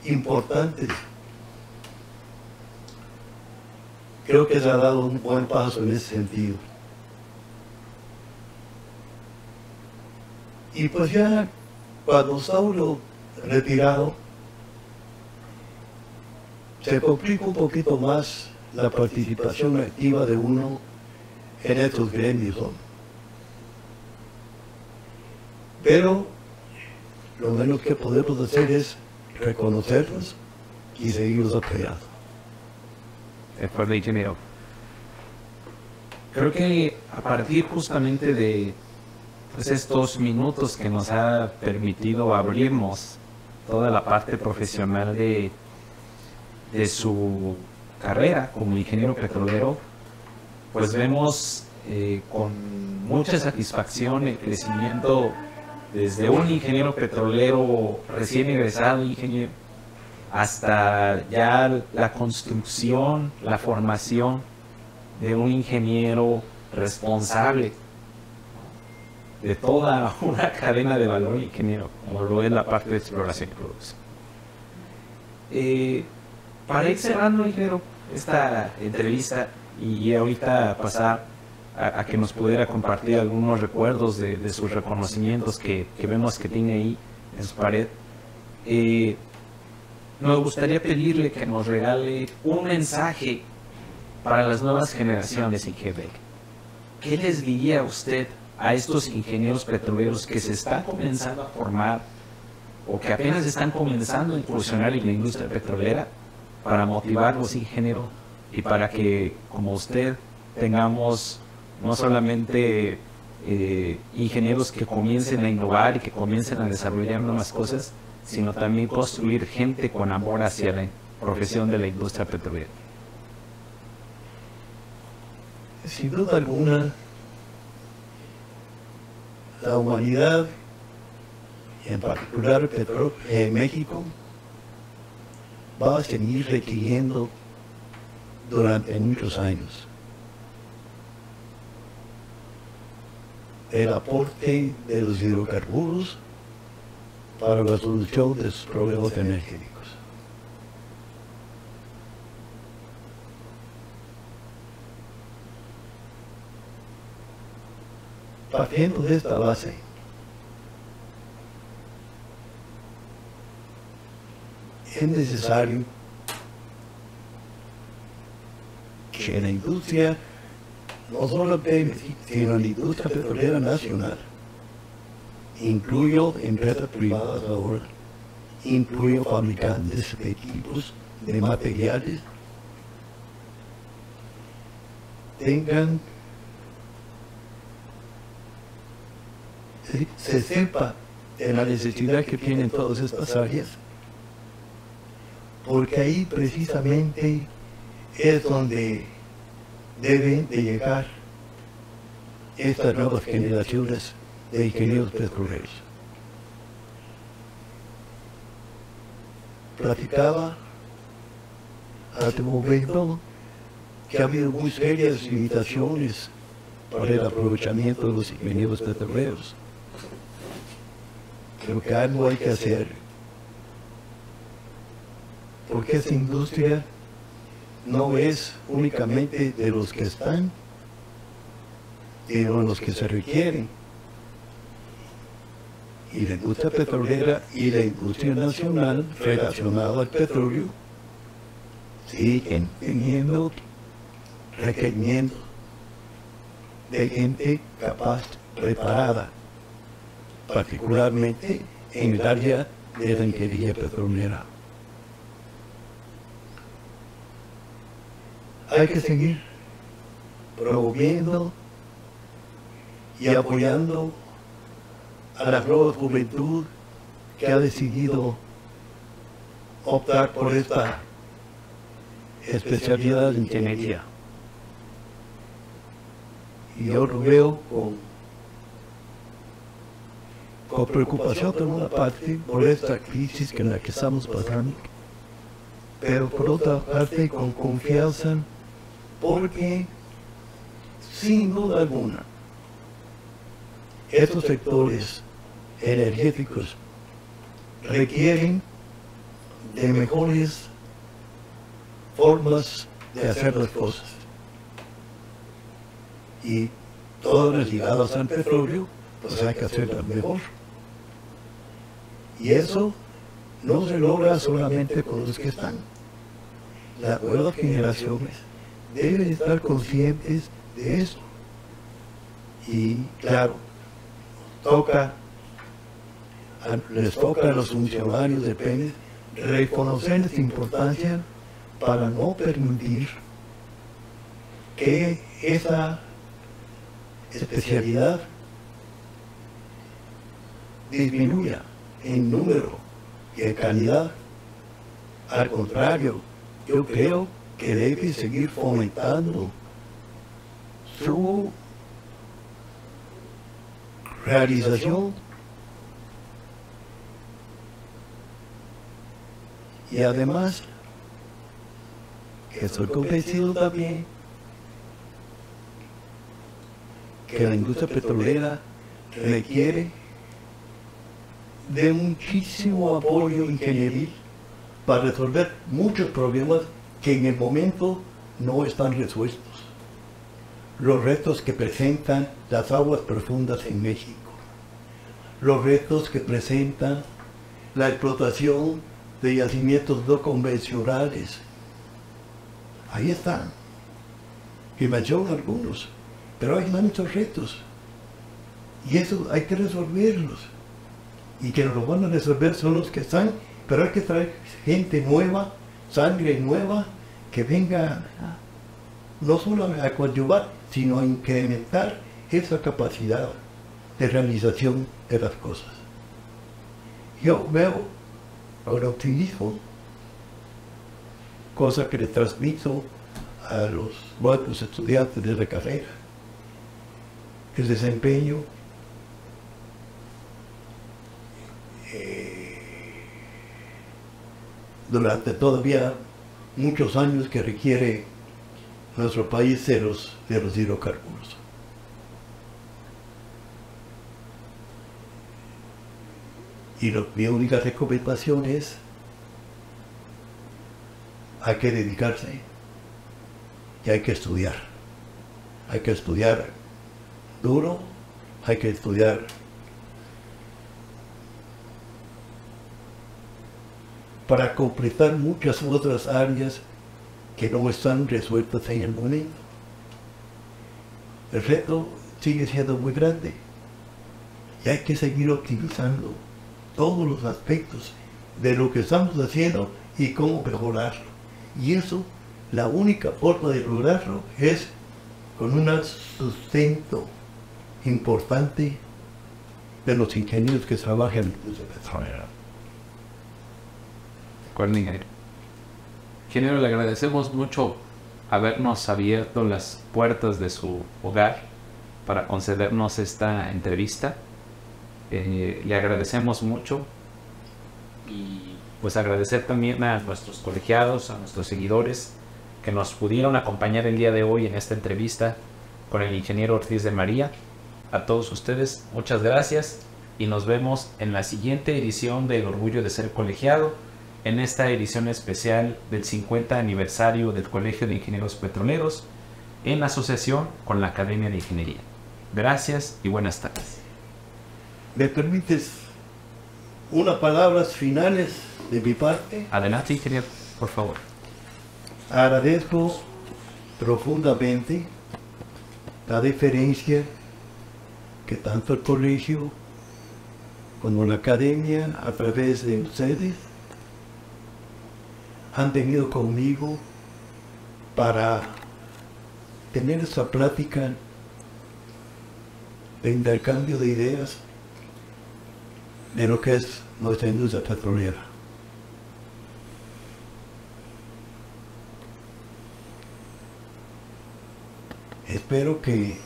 importantes. Creo que se ha dado un buen paso en ese sentido. Y pues ya cuando está uno retirado, se complica un poquito más la participación activa de uno en estos gremios, ¿no? Pero lo menos que podemos hacer es reconocerlos y seguirlos apoyando. De ingeniero. Creo que a partir justamente de pues, estos minutos que nos ha permitido abrirnos toda la parte profesional de su carrera como ingeniero petrolero, pues vemos con mucha satisfacción el crecimiento desde un ingeniero petrolero recién egresado, ingeniero, hasta ya la construcción, la formación de un ingeniero responsable de toda una cadena de valor, ingeniero, como lo es la parte de exploración y producción. Para ir cerrando, ingeniero, esta entrevista y ahorita pasar a que nos pudiera compartir algunos recuerdos de sus reconocimientos que vemos que tiene ahí en su pared, nos gustaría pedirle que nos regale un mensaje para las nuevas generaciones en Quebec. ¿Qué les diría usted a estos ingenieros petroleros que se están comenzando a formar o que apenas están comenzando a incursionar en la industria petrolera, para motivarlos, ingeniero, y para que, como usted, tengamos no solamente ingenieros que comiencen a innovar y que comiencen a desarrollar nuevas cosas, sino también construir gente con amor hacia la profesión de la industria petrolera? Sin duda alguna, la humanidad, y en particular México, va a seguir requiriendo durante muchos años el aporte de los hidrocarburos para la solución de sus problemas energéticos. Partiendo de esta base, es necesario que en la industria, no solo sino en la industria petrolera nacional, incluyo empresas privadas ahora, incluyo fabricantes de equipos, de materiales, se sepa de la necesidad que tienen todas estas áreas, porque ahí precisamente es donde deben de llegar estas nuevas generaciones de ingenieros petroleros. Platicaba hace un momento que ha habido muy serias limitaciones para el aprovechamiento de los ingenieros petroleros. Creo que algo hay que hacer, porque esa industria no es únicamente de los que están, sino de los que se requieren. Y la industria petrolera y la industria nacional relacionada al petróleo siguen teniendo requerimientos de gente capaz, preparada, particularmente en el área de la ingeniería petrolera. Hay que seguir promoviendo y apoyando a la nueva juventud que ha decidido optar por esta especialidad de ingeniería. Y yo lo veo con preocupación por una parte por esta crisis en la que estamos pasando, pero por otra parte con confianza, porque sin duda alguna estos sectores energéticos requieren de mejores formas de hacer las cosas, y todas las ligadas al petróleo pues hay que hacerlas mejor, y eso no se logra solamente con los que están. Las nuevas generaciones deben estar conscientes de eso, y claro, les toca a los funcionarios de Pemex reconocer esa importancia para no permitir que esa especialidad disminuya en número y en calidad. Al contrario, yo creo que debe seguir fomentando su realización, y además estoy convencido también que la industria petrolera requiere de muchísimo apoyo ingenieril para resolver muchos problemas que en el momento no están resueltos. Los retos que presentan las aguas profundas en México, los retos que presentan la explotación de yacimientos no convencionales, ahí están, y menciono algunos, pero hay muchos retos. Y eso hay que resolverlos. Y que lo van a resolver son los que están, pero hay que traer gente nueva, sangre nueva, que venga no solo a coadyuvar, sino a incrementar esa capacidad de realización de las cosas. Yo veo con optimismo, cosa que le transmito a los nuevos estudiantes de la carrera, el desempeño durante todavía muchos años que requiere nuestro país de los hidrocarburos. Y mi única recomendación es: hay que dedicarse y hay que estudiar. Hay que estudiar duro, hay que estudiar para completar muchas otras áreas que no están resueltas en el momento. El reto sigue siendo muy grande y hay que seguir optimizando todos los aspectos de lo que estamos haciendo y cómo mejorarlo. Y eso, la única forma de lograrlo es con un sustento importante de los ingenieros que trabajan en el petróleo. Ingeniero. Ingeniero, le agradecemos mucho habernos abierto las puertas de su hogar para concedernos esta entrevista. Le agradecemos mucho y pues agradecer también a nuestros colegiados, a nuestros seguidores que nos pudieron acompañar el día de hoy en esta entrevista con el ingeniero Ortiz de María. A todos ustedes, muchas gracias y nos vemos en la siguiente edición del Orgullo de Ser Colegiado, en esta edición especial del 50 aniversario del Colegio de Ingenieros Petroleros en asociación con la Academia de Ingeniería. Gracias y buenas tardes. ¿Me permites unas palabras finales de mi parte? Adelante, ingeniero, por favor. Agradezco profundamente la deferencia que tanto el colegio como la academia, a través de ustedes, han tenido conmigo para tener esta plática de intercambio de ideas de lo que es nuestra industria petrolera. Espero que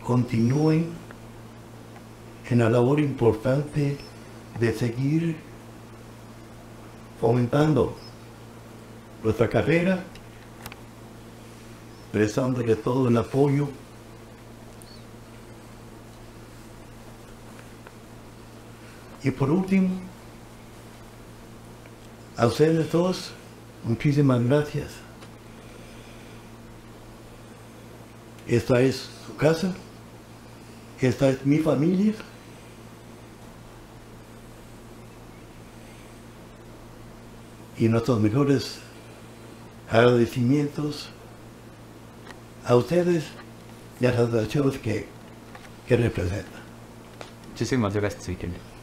continúen en la labor importante de seguir fomentando nuestra carrera, prestándole todo el apoyo y por último, a ustedes todos, muchísimas gracias. Esta es su casa, esta es mi familia. Y nuestros mejores agradecimientos a ustedes y a las naciones que representan. Muchísimas gracias, ingeniero.